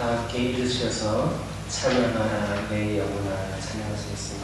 다 함께 일으셔서 찬양하라 내 영혼아 찬양하시겠습니다.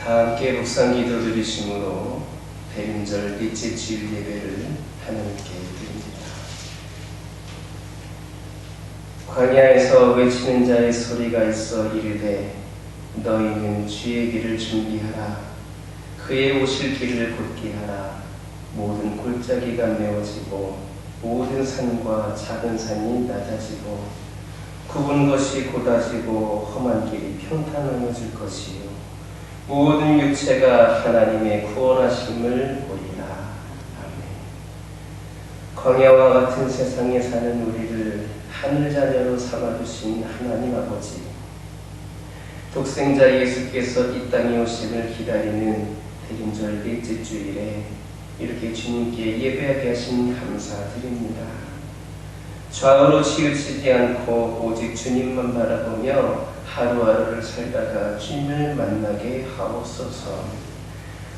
다 함께 묵상 기도 드리심으로 대림절 넷째 주일 예배를 하나님께 드립니다. 광야에서 외치는 자의 소리가 있어 이르되 너희는 주의 길을 준비하라. 그의 오실 길을 곧게 하라. 모든 골짜기가 메워지고 모든 산과 작은 산이 낮아지고 굽은 것이 곧아지고 험한 길이 평탄하여질 것이요 모든 육체가 하나님의 구원하심을 보리라. 아멘. 광야와 같은 세상에 사는 우리를 하늘 자녀로 삼아주신 하나님 아버지, 독생자 예수께서 이 땅에 오심을 기다리는 대림절 넷째 주일에 이렇게 주님께 예배하게 하신 감사드립니다. 좌우로 치우치지 않고 오직 주님만 바라보며 하루하루를 살다가 주님을 만나게 하옵소서.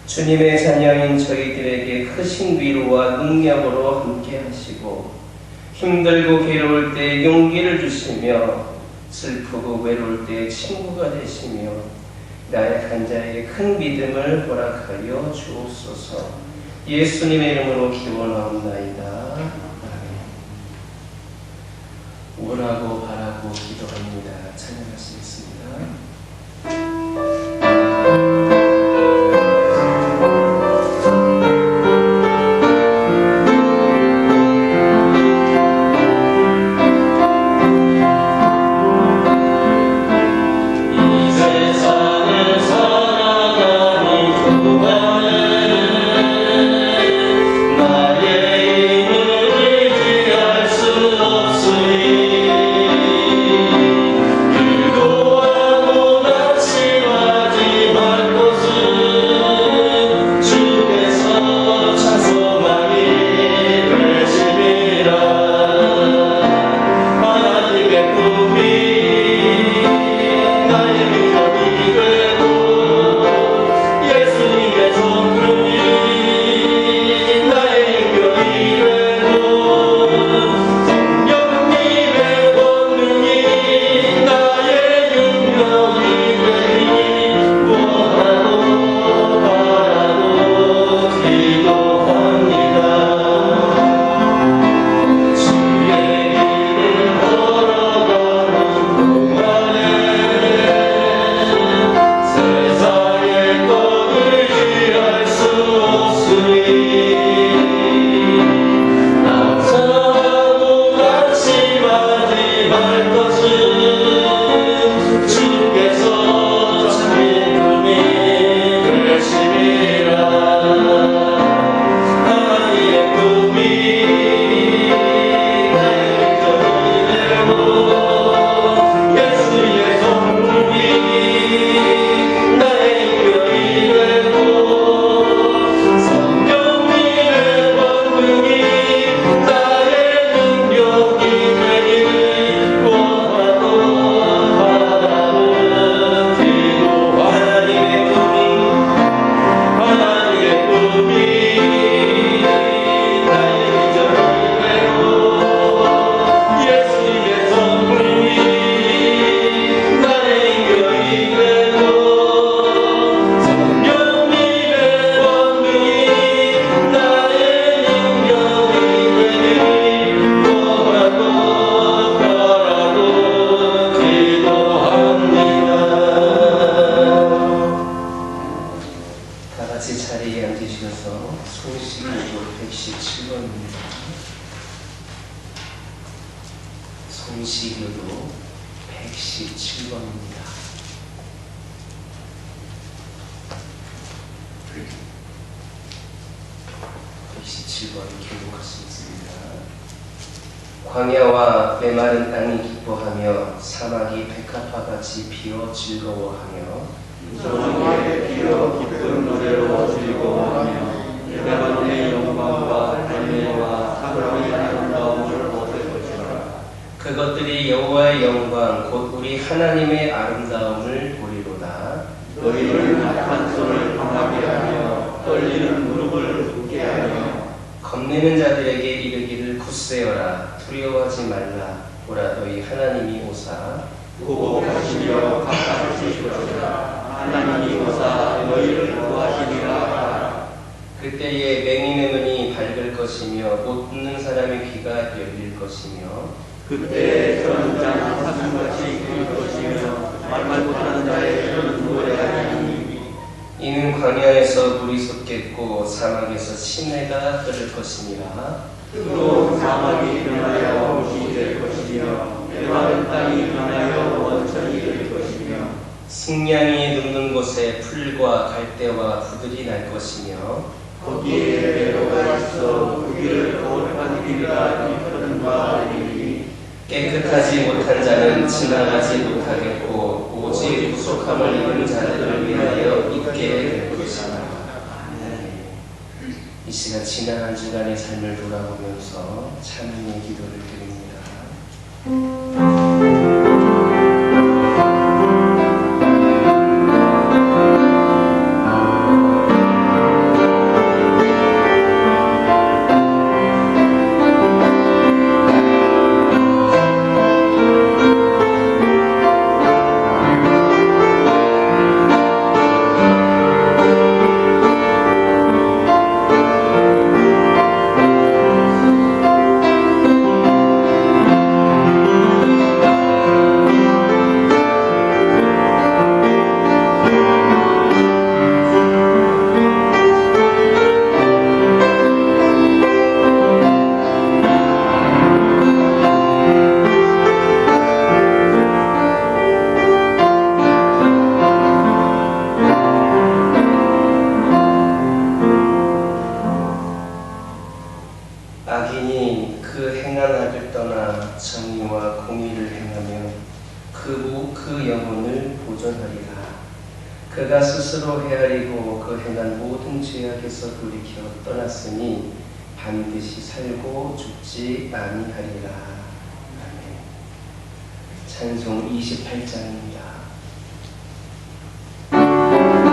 주님의 자녀인 저희들에게 크신 위로와 능력으로 함께 하시고 힘들고 괴로울 때 용기를 주시며 슬프고 외로울 때 친구가 되시며 나약한 자에게 큰 믿음을 허락하여 주옵소서. 예수님의 이름으로 기원하옵나이다. 원하고 바라고 기도합니다. 찬양할 수 있습니다. 나의 117번입니다. 송시교도 117번입니다. 기록할 수 있습니다. 광야와 메마른 땅이 기뻐하며 사막이 백합화 같이 피어 즐거워하며 저녁에 피어 기쁜 노래로 즐거워하며 레바논의 영광과 열매와 사랑의 아름다움을 얻을 것이라. 그것들이 여호와의 영광 곧 우리 하나님의 아름다움을 보리로다. 너희는 약한 손을 강하게 하며 떨리는 무릎을 굳게 하며 겁내는 자들에게 이르기를 굳세어라 두려워하지 말라. 보라 너희 하나님이 오사 구복하시며 갚아주실 것이라. 하나님이 오사 너희를 구하시리라 하라. 그때에 맹인의 눈이 밝을 것이며 못 듣는 사람의 귀가 열릴 것이며 그때 저는 장 사슴같이 길 것이며 말 못하는 자의 혀는 노래하리니 이는 광야에서 물이 솟겠고 사막에서 시내가 흐를 것이니라. 또 사막이 변하여 옷이 될 것이며 메마른 땅이 변하여 원천이 될 것이며 승냥이 눕는 곳에 풀과 갈대와 부들이 날 것이며 거기에 배로가 있어 그 길을 거룩한 길이라 일컫는 바 아니니 깨끗하지 못한 자는 지나가지 못하겠고 오직 구속함을 입은 자들을 위하여 있게 될 것이다. 이 시간 지난 한 주간의 삶을 돌아보면서 찬양의 기도를 드립니다. 악인이 그 행한 악을 떠나 정의와 공의를 행하며 그 영혼을 보존하리라. 그가 스스로 헤아리고 그 행한 모든 죄악에서 돌이켜 떠났으니 반드시 살고 죽지 아니하리라. 아멘. 찬송 28장입니다. Oh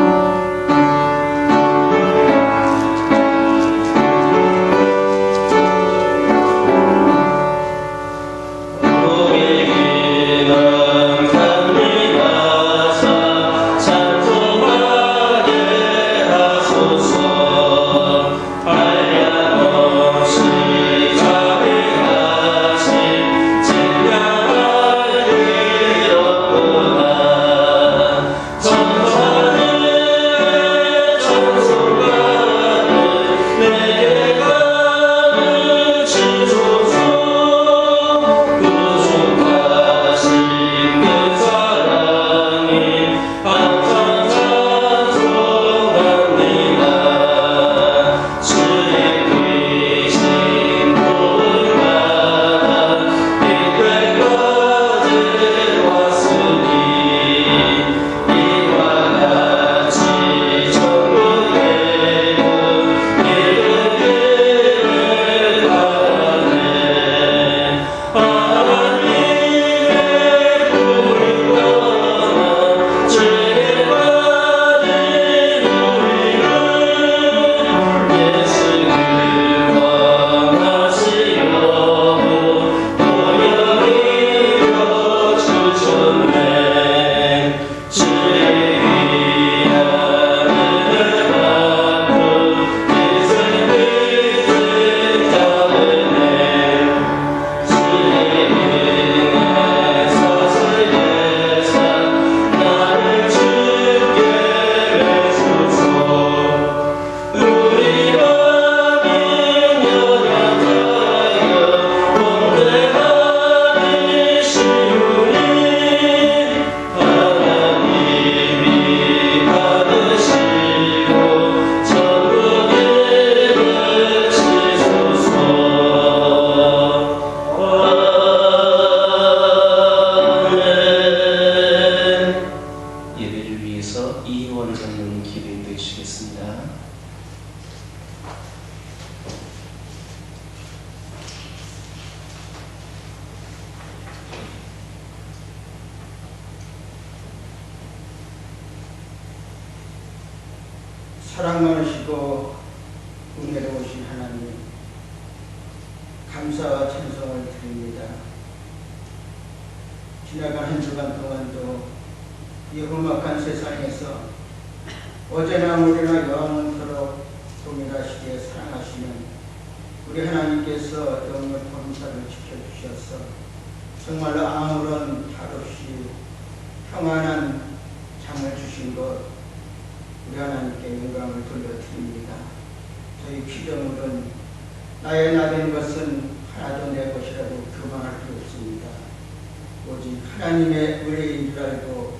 사랑 많으시고 은혜로우신 하나님, 감사와 찬송을 드립니다. 지나간 한 주간 동안도 이 험악한 세상에서 어제나 오늘이나 영원토록 동일하시게 사랑하시는 우리 하나님께서 영역 범사를 지켜주셔서 정말로 아무런 탈 없이 평안한 잠을 주신 것, 우리 하나님께 영광을 돌려드립니다. 저희 피조물은 나의 나된 것은 하나도 내 것이라도 교만할 게 없습니다. 오직 하나님의 은혜인 줄 알고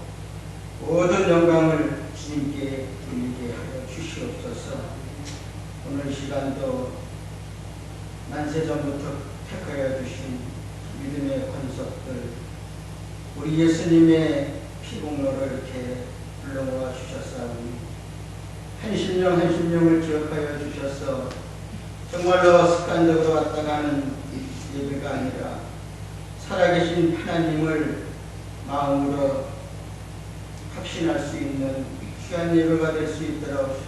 모든 영광을 주님께 돌리게 하여 주시옵소서. 오늘 시간도 만세전부터 택하여 주신 믿음의 권속들, 우리 예수님의 피공로를 이렇게 불러 모아 주셨사오니 한 심령 한 심령을 기억하여 주셔서 정말로 습관적으로 왔다 가는 예배가 아니라 살아계신 하나님을 마음으로 확신할 수 있는 귀한 예배가 될 수 있도록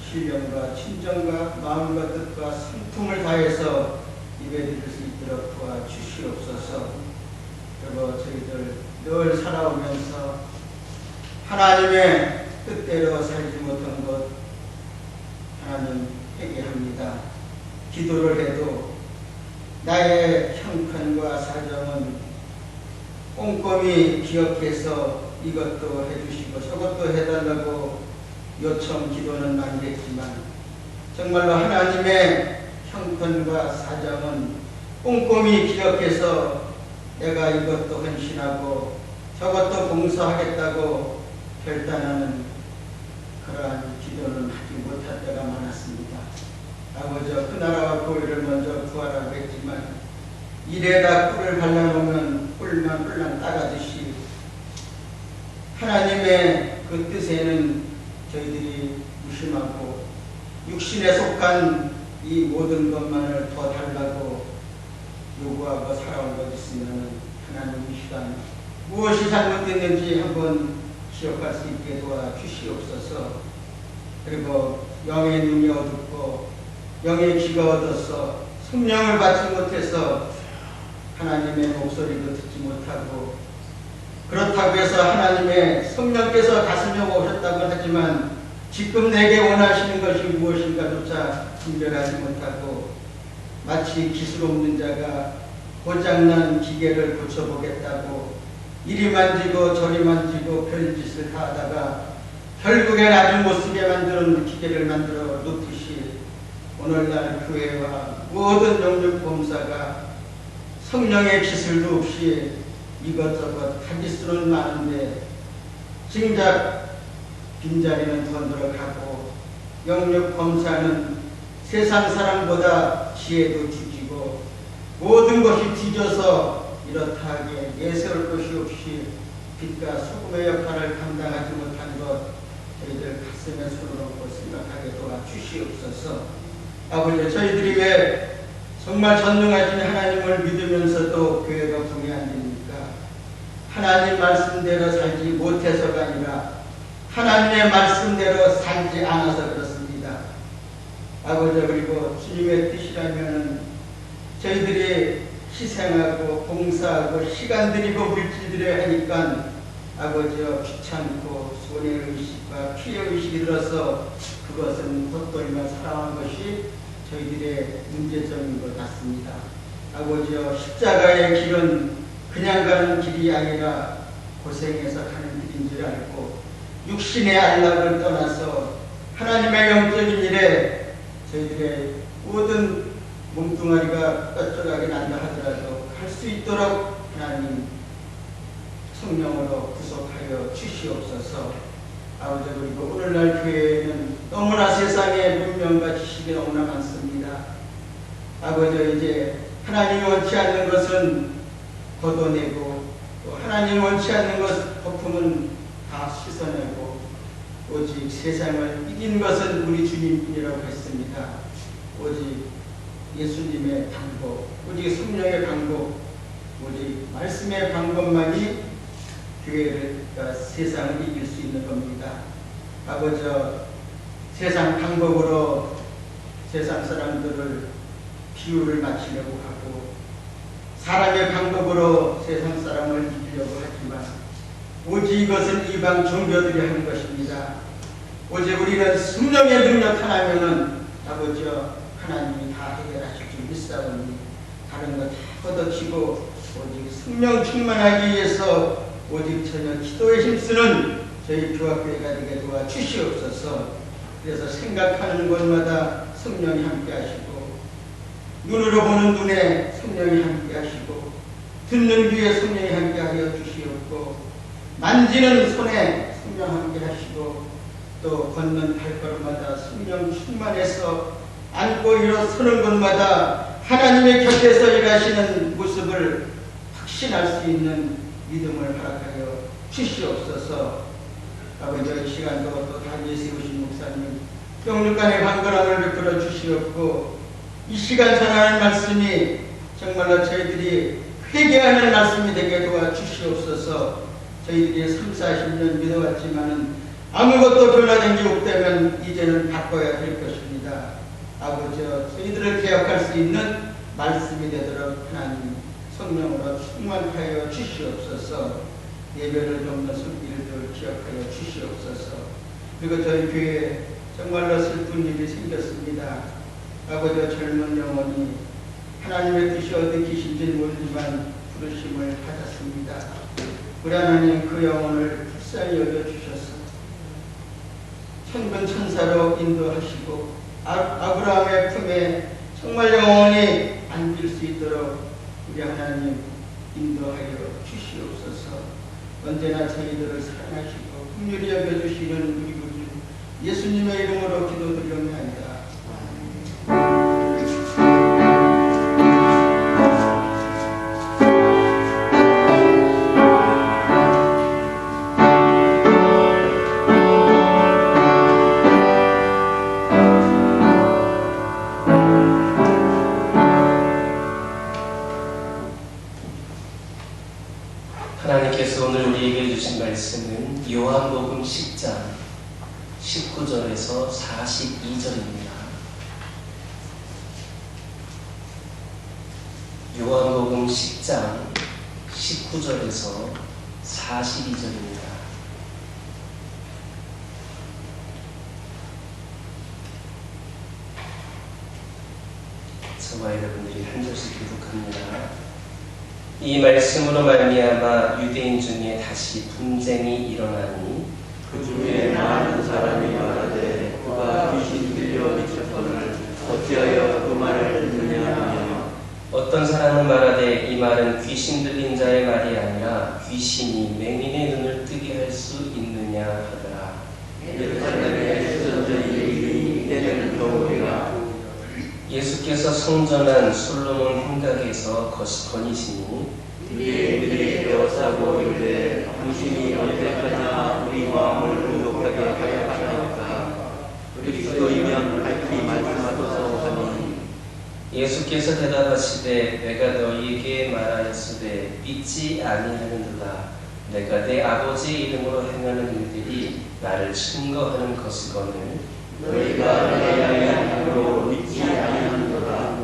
신령과 친정과 마음과 뜻과 성품을 다해서 예배드릴 수 있도록 도와주시옵소서. 그리고 저희들 늘 살아오면서 하나님의 뜻대로 살지 못한 것 하나님 회개합니다. 기도를 해도 나의 형편과 사정은 꼼꼼히 기억해서 이것도 해주시고 저것도 해달라고 요청 기도는 많이 했지만 정말로 하나님의 형편과 사정은 꼼꼼히 기억해서 내가 이것도 헌신하고 저것도 봉사하겠다고 결단하는 그러한 기도는 하지 못할 때가 많았습니다. 아버지, 그 나라와 교회를 먼저 구하라고 했지만 이래다 꿀을 발라놓으면 꿀만 꿀랑 따가듯이 하나님의 그 뜻에는 저희들이 무심하고 육신에 속한 이 모든 것만을 더 달라고 요구하고 살아온 것 있으면 하나님 이 시간 무엇이 잘못됐는지 한번 기억할 수 있게 도와주시옵소서. 그리고 영의 눈이 어둡고 영의 귀가 어두워서 성령을 받지 못해서 하나님의 목소리도 듣지 못하고, 그렇다고 해서 하나님의 성령께서 가슴에 오셨다고 하지만 지금 내게 원하시는 것이 무엇인가조차 분별하지 못하고 마치 기술 없는 자가 고장난 기계를 고쳐보겠다고 이리 만지고 저리 만지고 별짓을 다 하다가 결국엔 아주 못쓰게 만드는 기계를 만들어 놓듯이 오늘날 교회와 모든 영육봉사가 성령의 기술도 없이 이것저것 가지수는 많은데 정작 빈자리는 더 늘어가고 영육봉사는 세상 사람보다 지혜도 뒤지고 모든 것이 뒤져서 이렇다 하게 내세울 것이 없이 빛과 소금의 역할을 감당하지 못한 것 저희들 가슴에 손을 얹고 생각하게 도와주시옵소서. 아버지, 저희들이 왜 정말 전능하신 하나님을 믿으면서도 교회가 붕이 안 됩니까? 하나님 말씀대로 살지 못해서가 아니라 하나님의 말씀대로 살지 않아서 그렇습니다. 아버지, 그리고 주님의 뜻이라면 저희들이 희생하고 봉사하고 시간 들이고 물질 들여야 하니까 아버지여 귀찮고 손해의식과 피해의식이 들어서 그것은 헛돌이만 살아온 것이 저희들의 문제점인 것 같습니다. 아버지여, 십자가의 길은 그냥 가는 길이 아니라 고생해서 가는 길인 줄 알고 육신의 안락을 떠나서 하나님의 영적인 일에 저희들의 모든 몸뚱아리가 뼈조각이 난다 하더라도 갈 수 있도록 하나님 성령으로 구속하여 주시옵소서. 아버지, 그리고 오늘날 교회에는 너무나 세상에 문명과 지식이 너무나 많습니다. 아버지, 이제 하나님이 원치 않는 것은 걷어내고 또 하나님이 원치 않는 것 거품은 다 씻어내고 오직 세상을 이긴 것은 우리 주님뿐이라고 했습니다. 오직 예수님의 방법, 오직 성령의 방법, 오직 말씀의 방법만이 교회를, 세상을 이길 수 있는 겁니다. 아버지, 세상 방법으로 세상 사람들을 비유를 맞추려고 하고 사람의 방법으로 세상 사람을 이기려고 하지만 오직 이것은 이방 종교들이 하는 것입니다. 오직 우리는 성령의 능력 하나면은 아버지여 하나님이 다 해결하실 줄 믿사오니 다른 것 다 걷어치고 오직 성령 충만하기 위해서 오직 전혀 기도에 힘쓰는 저희 교학교회가 되게 도와 주시옵소서. 그래서 생각하는 곳마다 성령이 함께 하시고 눈으로 보는 눈에 성령이 함께 하시고 듣는 귀에 성령이 함께 하여 주시옵고 만지는 손에 성령 함께 하시고 또 걷는 발걸음마다 성령 충만해서 앉고 일어서는 곳마다 하나님의 곁에서 일하시는 모습을 확신할 수 있는 믿음을 허락하여 주시옵소서. 아버지 이 시간도 또 단위에 세우신 목사님 영육간의 방거람을 베풀어 주시옵고 이 시간 전하는 말씀이 정말로 저희들이 회개하는 말씀이 되게 도와주시옵소서. 저희들이 30-40년 믿어왔지만은 아무것도 변화된 게 없다면 이제는 바꿔야 될 것입니다. 아버지 저희들을 개혁할 수 있는 말씀이 되도록 하나님 성령으로 충만하여 주시옵소서. 예배를 돕는 손길을 기억하여 주시옵소서. 그리고 저희 교회에 정말로 슬픈 일이 생겼습니다. 아버지 젊은 영혼이 하나님의 뜻이 어디 계신지 모르지만 부르심을 받았습니다. 우리 하나님 그 영혼을 불쌍히 여겨주셔서 천군 천사로 인도하시고 아브라함의 품에 정말 영원히 안길 수 있도록 우리 하나님 인도하여 주시옵소서. 언제나 저희들을 사랑하시고 긍휼히 여겨주시는 우리 구주 예수님의 이름으로 기도드리옵나이다. 하나님께서 오늘 우리에게 주신 말씀은 요한복음 10장 19절에서 42절입니다. 요한복음 10장 19절에서 42절입니다. 저와 여러분들이 한 절씩 교독합니다. 이 말씀으로 말미암아 유대인 중에 다시 분쟁이 일어나니 그 중에 많은 사람이 말하되 그가 귀신 들려 미쳤거늘 어찌하여 그 말을 듣느냐 하며 어떤 사람은 말하되 이 말은 귀신 들린 자의 말이 아니라 귀신이 맹인의 눈을 뜨게 할 수 있느냐 하더라. 예루살렘의 수전전이 이르니 이때는 겨울이라. 예수께서 성전한 솔로몬 행각에서 거니시니 유대인들이 에워싸고 이르되 당신이 언제까지나 우리 마음을 의독하게 하여 하나이까. 그리스도이면 밝히 말씀하소서 하니 예수께서 대답하시되 내가 너희에게 말하였으되 믿지 아니하는도다. 내가 내 아버지의 이름으로 행하는 일들이 나를 증거하는 것이거늘 너희가 내 양의 함으로 믿지 아니하는도다.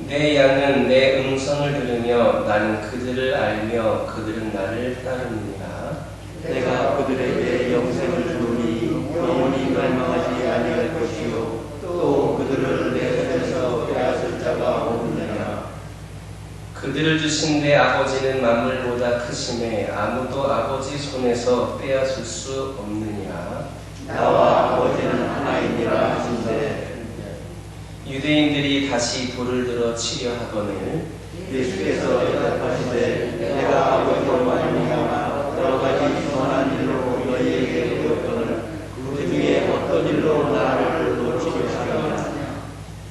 내 양은 내 음성을 들으며 나는 그들을 알며 그들은 나를 따르느니라. 내가 그들에게 영생을 주니 영원히 멸망하지 아니할 것이요 또 그들을 내 손에서 빼앗을 자가 없느니라. 그들을 주신 내 아버지는 만물보다 크심에 아무도 아버지 손에서 빼앗을 수 없느니라. 나와 아버지는 하나이니라 하신대. 유대인들이 다시 돌을 들어 치려 하거늘 예수께서 대답하시되 내가 아버지로 말미암아 여러 가지 선한 일로 너희에게 보였거늘 그 중에 어떤 일로 나를 놓치려 하느냐.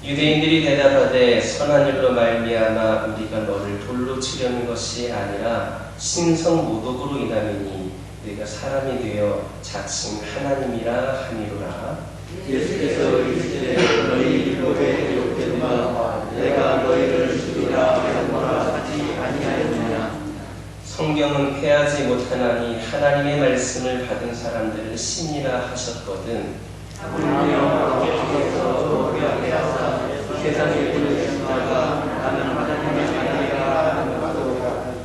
유대인들이 대답하되 선한 일로 말미암아 우리가 너를 돌로 치려는 것이 아니라 신성 모독으로 인함이니 네가 사람이 되어 자칭 하나님이라 하니로라. 예수께서 이르시되 너희 율법에 기록되노라 내가 너희를 죽이라 하였노라 하지 아니하였느냐. 성경은 패하지 못하나니 하나님의 말씀을 받은 사람들을 신이라 하셨거든 물며 주께서 우리에게 하사 세상에 보내신 자가 나는 하나님의 아들이라 하는 것도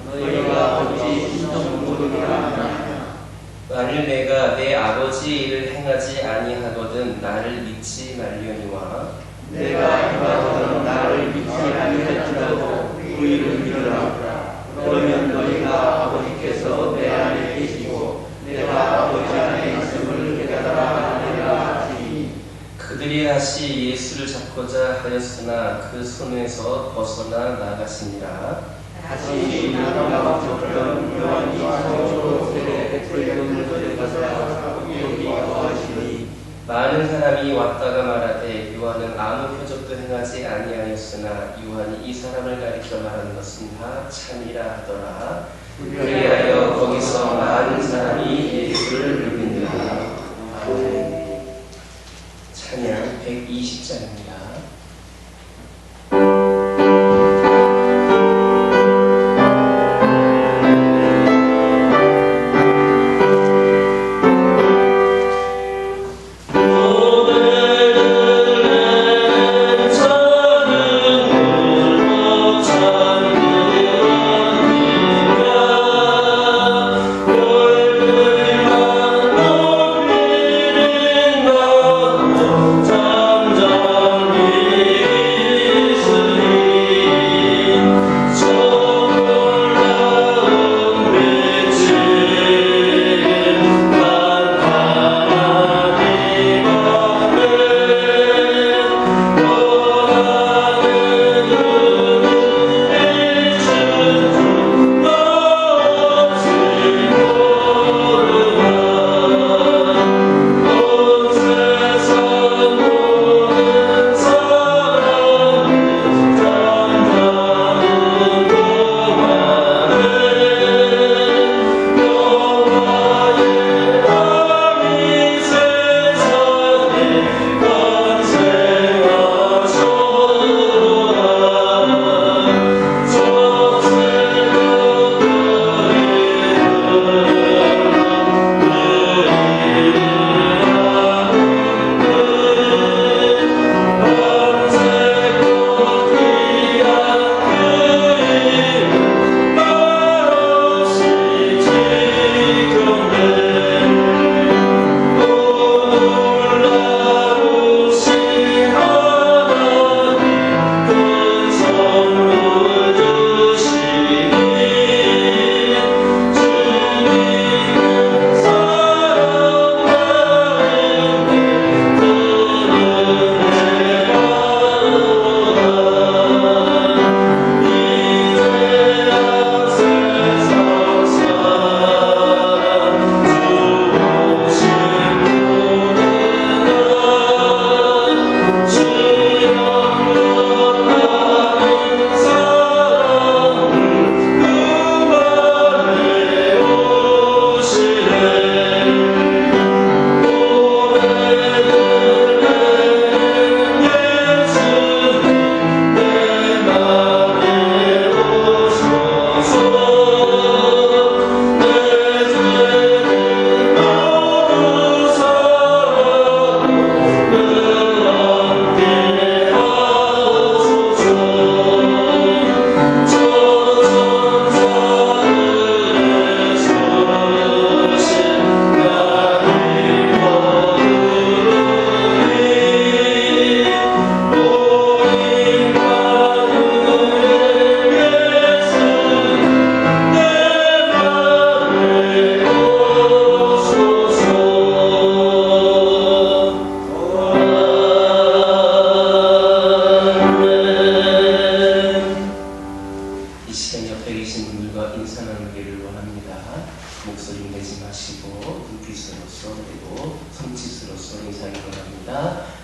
너희가 어찌 신성 모르느냐 하냐. 만일 내가 내 아버지 일을 행하지 아니하거든 나를 믿지 말려니와 내가 행하거든 나를 믿지 아니할지라도 그 일을 믿으라. 그러면 너희가 아버지께서 내 안에 계시고 내가 아버지 안에 있음을 깨달아 하리라 하시니. 그들이 다시 예수를 잡고자 하였으나 그 손에서 벗어나 나가시니라. 다시 나가고 쫓던 요한이 성으로 세례 불금을 들어가서 여기 거하시니. 많은 사람이 왔다가 말하되 요한은 아무 표적도 행하지 아니하였으나 요한이 이 사람을 가리켜 말하는 것은 다 참이라 하더라. 그리하여 거기서 많은 사람이 예수를 믿는다. 찬양 120장입니다.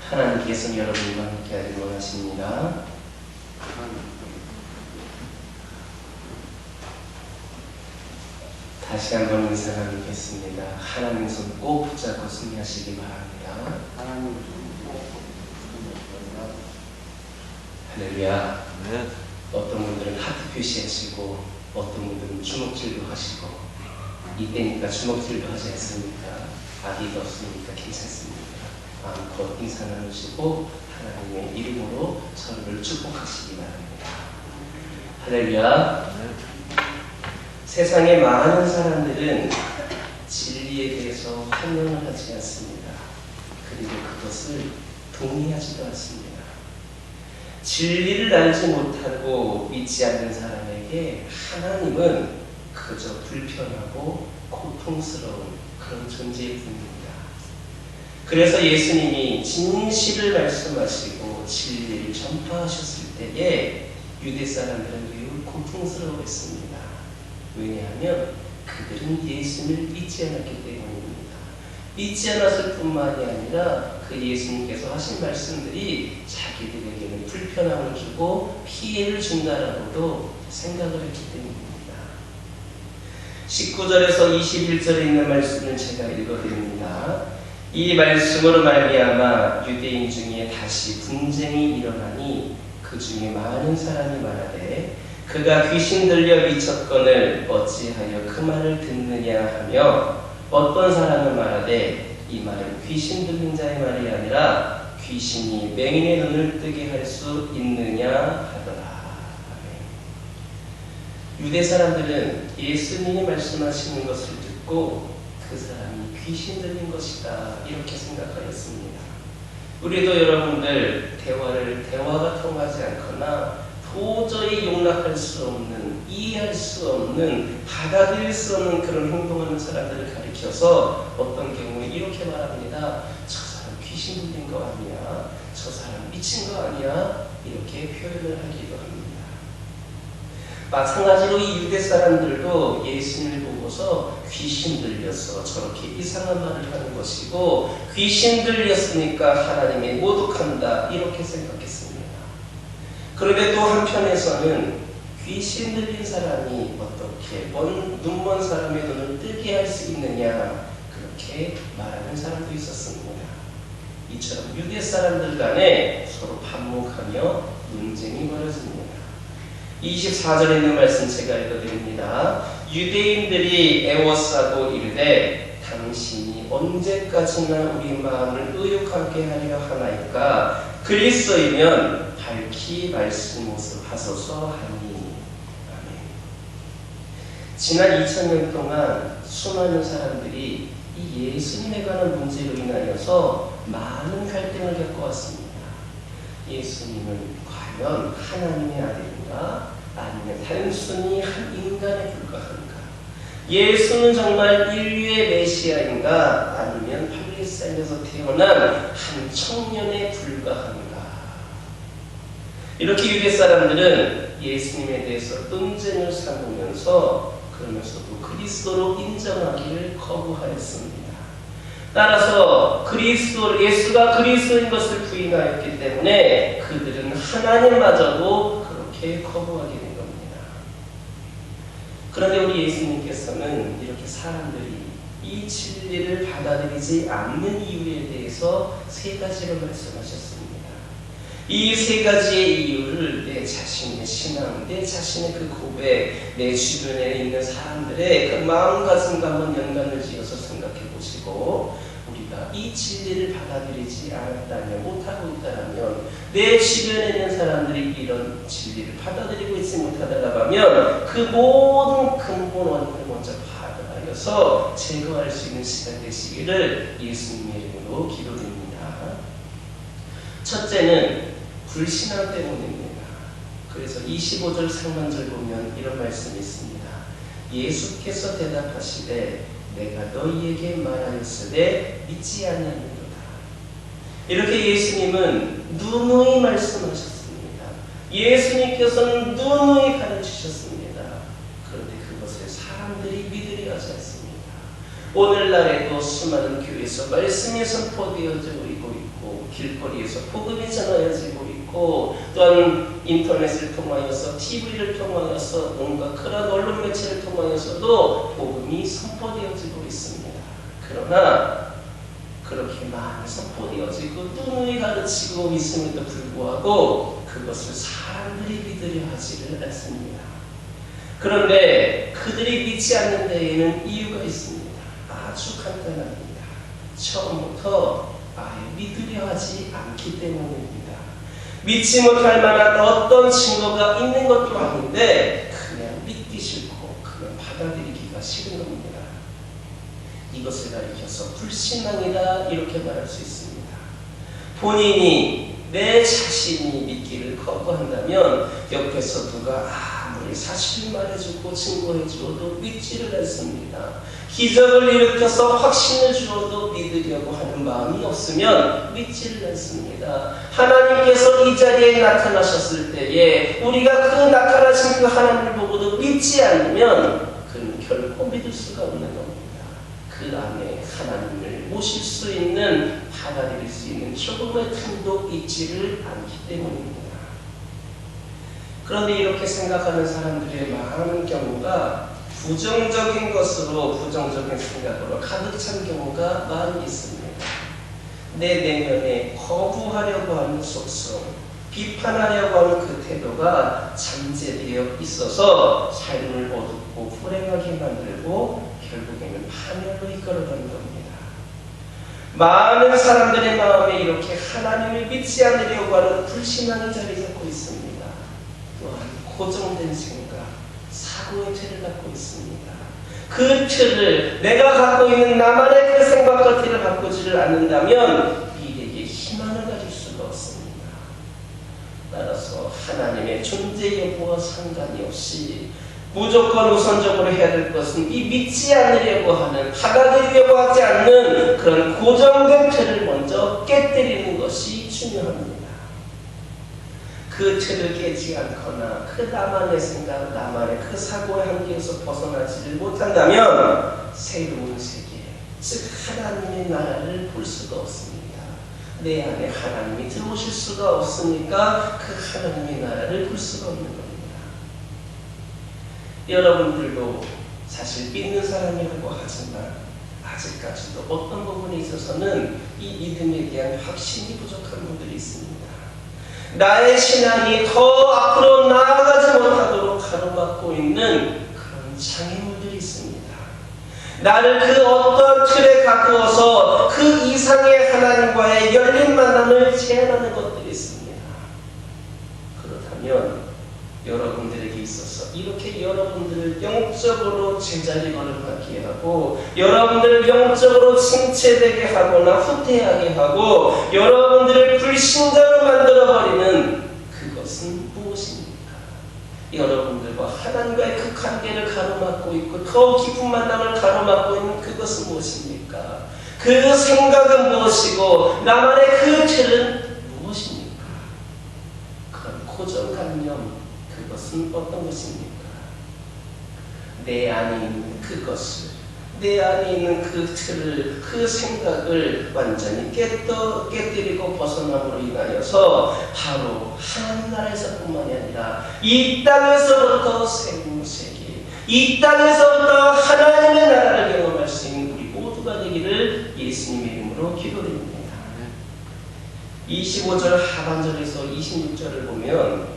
하나님께서는 여러분과 함께하길 원하십니다. 다시 한번 인사 나누겠습니다. 하나님 손 꼭 붙잡고 승리하시기 바랍니다. 할렐루야. 네. 어떤 분들은 하트 표시하시고 어떤 분들은 주먹질도 하시고 이때니까 주먹질도 하지 않습니까? 아기도 없으니까 괜찮습니다. 마음껏 인사 나누시고 하나님의 이름으로 서로를 축복하시기 바랍니다. 할렐루야. 세상의 많은 사람들은 진리에 대해서 환영을 하지 않습니다. 그리고 그것을 동의하지도 않습니다. 진리를 알지 못하고 믿지 않는 사람에게 하나님은 그저 불편하고 고통스러운 그런 존재일 뿐입니다. 그래서 예수님이 진실을 말씀하시고 진리를 전파하셨을 때에 유대 사람들은 매우 고통스러워했습니다. 왜냐하면 그들은 예수님을 믿지 않았기 때문입니다. 믿지 않았을 뿐만이 아니라 그 예수님께서 하신 말씀들이 자기들에게는 불편함을 주고 피해를 준다라고도 생각을 했기 때문입니다. 19절에서 21절에 있는 말씀을 제가 읽어드립니다. 이 말씀으로 말미암아 유대인 중에 다시 분쟁이 일어나니 그 중에 많은 사람이 말하되 그가 귀신 들려 미쳤거늘 어찌하여 그 말을 듣느냐 하며 어떤 사람은 말하되 이 말은 귀신 들린 자의 말이 아니라 귀신이 맹인의 눈을 뜨게 할 수 있느냐 하더라. 아멘. 유대 사람들은 예수님이 말씀하시는 것을 듣고 그 사람이 귀신 들린 것이다 이렇게 생각하였습니다. 우리도 여러분들 대화가 통하지 않거나 도저히 용납할 수 없는, 이해할 수 없는, 받아들일 수 없는 그런 행동하는 사람들을 가리켜서 어떤 경우에 이렇게 말합니다. 저 사람 귀신 들린 거 아니야? 저 사람 미친 거 아니야? 이렇게 표현을 하기도 합니다. 마찬가지로 이 유대 사람들도 예수님을 보고서 귀신 들려서 저렇게 이상한 말을 하는 것이고 귀신 들렸으니까 하나님이 모독한다 이렇게 생각했습니다. 그런데 또 한편에서는 귀신 들린 사람이 어떻게 눈먼 사람의 눈을 뜨게 할 수 있느냐 그렇게 말하는 사람도 있었습니다. 이처럼 유대 사람들 간에 서로 반목하며 논쟁이 벌어집니다. 24절에 있는 말씀 제가 읽어드립니다. 유대인들이 애워싸고 이르되 당신이 언제까지나 우리 마음을 의욕하게 하려 하나이까 그리스도이면 밝히 말씀하소서 하니. 아멘. 지난 2000년 동안 수많은 사람들이 이 예수님에 관한 문제로 인하여서 많은 갈등을 겪어왔습니다. 예수님은 과연 하나님의 아들인가? 아니면 단순히 한 인간에 불과한가? 예수는 정말 인류의 메시아인가? 아니면 팔레스타인에서 태어난 한 청년에 불과한가? 이렇게 유대 사람들은 예수님에 대해서 논쟁을 삼으면서 그러면서도 그리스도로 인정하기를 거부하였습니다. 따라서 예수가 그리스도인 것을 부인하였기 때문에 그들은 하나님마저도 그렇게 거부하게 된 겁니다. 그런데 우리 예수님께서는 이렇게 사람들이 이 진리를 받아들이지 않는 이유에 대해서 세 가지로 말씀하셨습니다. 이 세 가지의 이유를 내 자신의 신앙, 내 자신의 그 고백, 내 주변에 있는 사람들의 그 마음가짐과 한번 연관을 지어서 생각해 보시고 우리가 이 진리를 받아들이지 않았다면, 못하고 있다면 내 주변에 있는 사람들이 이런 진리를 받아들이고 있지 못하다고 하면 그 모든 근본 원인을 먼저 파악하여서 제거할 수 있는 시간 되시기를 예수님의 이름으로 기도드립니다. 첫째는 불신앙 때문입니다. 그래서 25절 상반절 보면 이런 말씀이 있습니다. 예수께서 대답하시되 내가 너희에게 말하였으되 믿지 아니하는도다. 이렇게 예수님은 누누이 말씀하셨습니다. 예수님께서는 누누이 가르치셨습니다. 그런데 그것을 사람들이 믿으려 하지 않습니다. 오늘날에도 수많은 교회에서 말씀이 선포되어지고 있고 길거리에서 복음이 전하여지고 있고 또한 인터넷을 통하여서 TV를 통하여서 뭔가 그런 언론 매체를 통하여서도 복음이 선포되어지고 있습니다. 그러나 그렇게 많이 선포되어지고 누누이 가르치고 있음에도 불구하고 그것을 사람들이 믿으려 하지를 않습니다. 그런데 그들이 믿지 않는 데에는 이유가 있습니다. 아주 간단합니다. 처음부터 아예 믿으려 하지 않기 때문입니다. 믿지 못할 만한 어떤 증거가 있는 것도 아닌데 그냥 믿기 싫고 그냥 받아들이기가 싫은 겁니다. 이것을 가리켜서 불신앙이다 이렇게 말할 수 있습니다. 본인이 내 자신이 믿기를 거부한다면 옆에서 누가 아무리 사실을 말해주고 증거해주어도 믿지를 않습니다. 기적을 일으켜서 확신을 주어도 믿으려고 하는 마음이 없으면 믿지를 않습니다. 하나님께서 이 자리에 나타나셨을 때에 우리가 그 나타나신 그 하나님을 보고도 믿지 않으면 그는 결코 믿을 수가 없는 겁니다. 그 안에 하나님을 모실 수 있는, 받아들일 수 있는 조금의 틈도 있지를 않기 때문입니다. 그런데 이렇게 생각하는 사람들의 많은 경우가 부정적인 것으로, 부정적인 생각으로 가득 찬 경우가 많이 있습니다. 내 내면에 거부하려고 하는 속성, 비판하려고 하는 그 태도가 잠재되어 있어서 삶을 어둡고 불행하게 만들고 결국에는 파멸로 이끌어가는 겁니다. 많은 사람들의 마음에 이렇게 하나님을 믿지 않으려고 하는 불신앙이 자리 잡고 있습니다. 또한 고정된 생각, 사고의 틀을 갖고 있습니다. 그 틀을, 내가 갖고 있는 나만의 그 생각과 틀을 바꾸지를 않는다면 미래에 희망을 가질 수가 없습니다. 따라서 하나님의 존재 여부와 상관이 없이 무조건 우선적으로 해야 될 것은 이 믿지 않으려고 하는, 받아들이려고 하지 않는 그런 고정된 틀을 먼저 깨뜨리는 것이 중요합니다. 그 틀을 깨지 않거나 그 나만의 생각, 나만의 그 사고의 한계에서 벗어나지를 못한다면 새로운 세계, 즉 하나님의 나라를 볼 수가 없습니다. 내 안에 하나님이 들어오실 수가 없으니까 그 하나님의 나라를 볼 수가 없는 겁니다. 여러분들도 사실 믿는 사람이라고 하지만 아직까지도 어떤 부분에 있어서는 이 믿음에 대한 확신이 부족한 분들이 있습니다. 나의 신앙이 더 앞으로 나아가지 못하도록 가로막고 있는 그런 장애물들이 있습니다. 나를 그 어떤 틀에 가두어서 그 이상의 하나님과의 열린 만남을 제한하는 것들이 있습니다. 그렇다면 여러분들에게 있어서 이렇게 여러분들을 영적으로 제자리 걸음하게 하고, 여러분들을 영적으로 침체되게 하거나 후퇴하게 하고, 여러분들을 불신자로 만들어버리는 그것은 무엇입니까? 여러분들과 하나님과의 그 관계를 가로막고 있고 더 깊은 만남을 가로막고 있는 그것은 무엇입니까? 그 생각은 무엇이고 나만의 그 틀은 무엇입니까? 그런 고정관념, 그것은 어떤 것입니까? 내 안에 있는 그것을, 내 안에 있는 그 틀을, 그 생각을 완전히 깨뜨리고 벗어남으로 인하여서 바로 하나님 나라에서뿐만이 아니라 이 땅에서부터 새로운 세계, 이 땅에서부터 하나님의 나라를 경험할 수 있는 우리 모두가 되기를 예수님의 이름으로 기도드립니다. 25절 하반절에서 26절을 보면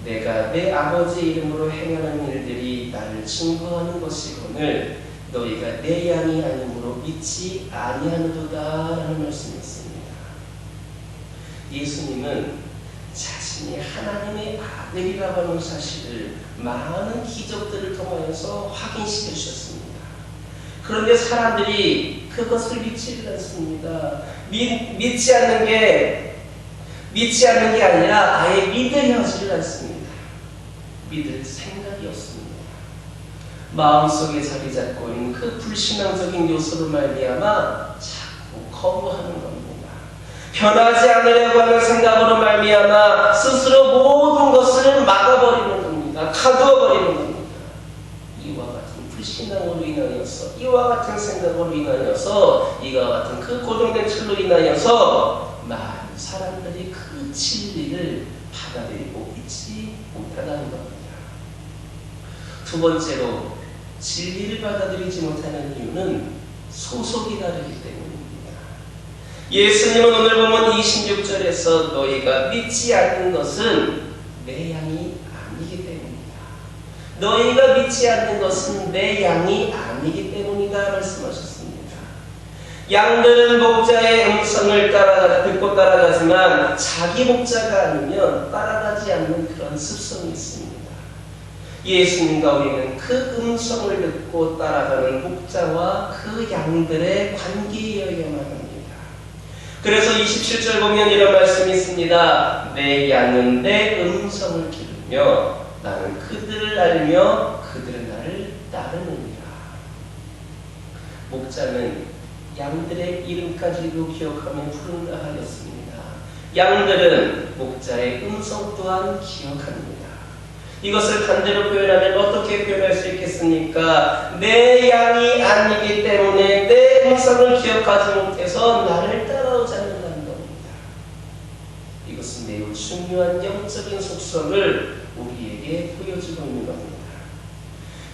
내가 내 아버지의 이름으로 행하는 일들이 나를 증거하는 것이거늘 너희가 내 양이 아니므로 믿지 아니하는도다 라는 말씀이었습니다. 예수님은 자신이 하나님의 아들이라고 하는 사실을 많은 기적들을 통하여서 확인시켜 주셨습니다. 그런데 사람들이 그것을 믿지를 않습니다. 믿지 않는 게 아니라 아예 믿으려 하지를 않습니다. 믿을 생각이 없습니다. 마음속에 자리 잡고 있는 그 불신앙적인 요소로 말미암아 자꾸 거부하는 겁니다. 변하지 않으려고 하는 생각으로 말미암아 스스로 모든 것을 막아버리는 겁니다. 가두어버리는 겁니다. 이와 같은 불신앙으로 인하여서, 이와 같은 생각으로 인하여서, 이와 같은 그 고정된 틀로 인하여서 많은 사람들이 그 진리를 받아들이고 있지 못하다는 겁니다. 두 번째로 진리를 받아들이지 못하는 이유는 소속이 다르기 때문입니다. 예수님은 오늘 보면 26절에서 너희가 믿지 않는 것은 내 양이 아니기 때문이다. 너희가 믿지 않는 것은 내 양이 아니기 때문이다 말씀하셨습니다. 양들은 목자의 음성을 듣고 따라가지만 자기 목자가 아니면 따라가지 않는 그런 습성이 있습니다. 예수님과 우리는 그 음성을 듣고 따라가는 목자와 그 양들의 관계여야만 합니다. 그래서 27절 보면 이런 말씀이 있습니다. 내 양은 내 음성을 기르며 나는 그들을 알며 그들은 나를 따르느니라. 목자는 양들의 이름까지도 기억하며 부른다 하였습니다. 양들은 목자의 음성 또한 기억합니다. 이것을 반대로 표현하면 어떻게 표현할 수 있겠습니까? 내 양이 아니기 때문에 내 음성을 기억하지 못해서 나를 따라오지 않는다는 겁니다. 이것은 매우 중요한 영적인 속성을 우리에게 보여주고 있는 겁니다.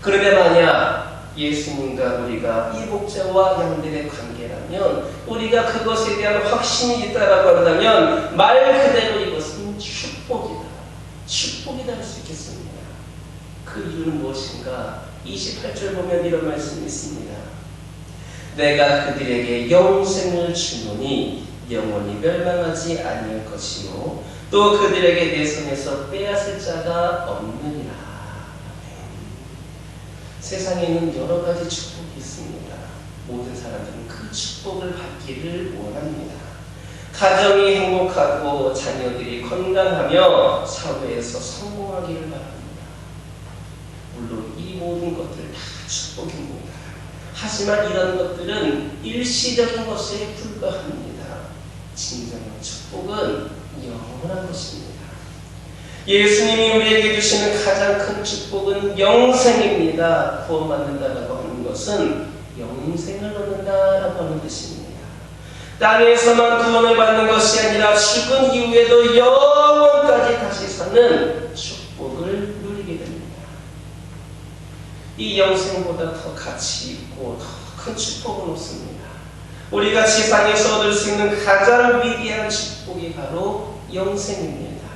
그런데 만약 예수님과 우리가 이 목자와 양들의 관계라면 우리가 그것에 대한 확신이 있다라고 한다면 말 그대로 이것은 축복이다. 축복이다 할 수 있겠습니다. 그 이유는 무엇인가? 28절 보면 이런 말씀이 있습니다. 내가 그들에게 영생을 주노니 영원히 멸망하지 아니할 것이요 또 그들에게 내 손에서 빼앗을 자가 없느니라. 세상에는 여러 가지 축복이 있습니다. 모든 사람들은 그 축복을 받기를 원합니다. 가정이 행복하고 자녀들이 건강하며 사회에서 성공하기를 바랍니다. 물론 이 모든 것들 다 축복입니다. 하지만 이런 것들은 일시적인 것에 불과합니다. 진정한 축복은 영원한 것입니다. 예수님이 우리에게 주시는 가장 큰 축복은 영생입니다. 구원받는다라고 하는 것은 영생을 얻는다라고 하는 뜻입니다. 땅에서만 구원을 받는 것이 아니라 죽은 이후에도 영원까지 다시 사는 축복을 누리게 됩니다. 이 영생보다 더 가치 있고 더 큰 축복은 없습니다. 우리가 지상에서 얻을 수 있는 가장 위대한 축복이 바로 영생입니다.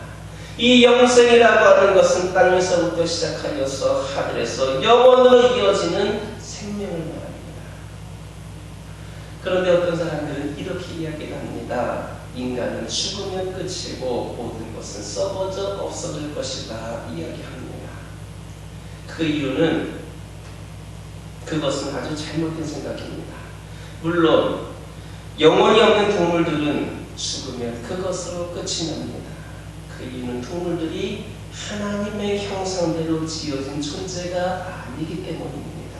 이 영생이라고 하는 것은 땅에서부터 시작하여서 하늘에서 영원으로 이어지는 생명을 말합니다. 그런데 어떤 사람들은 이렇게 이야기를 합니다. 인간은 죽으면 끝이고 모든 것은 썩어져 없어질 것이다 이야기합니다. 그 이유는 그것은 아주 잘못된 생각입니다. 물론 영혼이 없는 동물들은 죽으면 그것으로 끝이 납니다. 그 이유는 동물들이 하나님의 형상대로 지어진 존재가 아니기 때문입니다.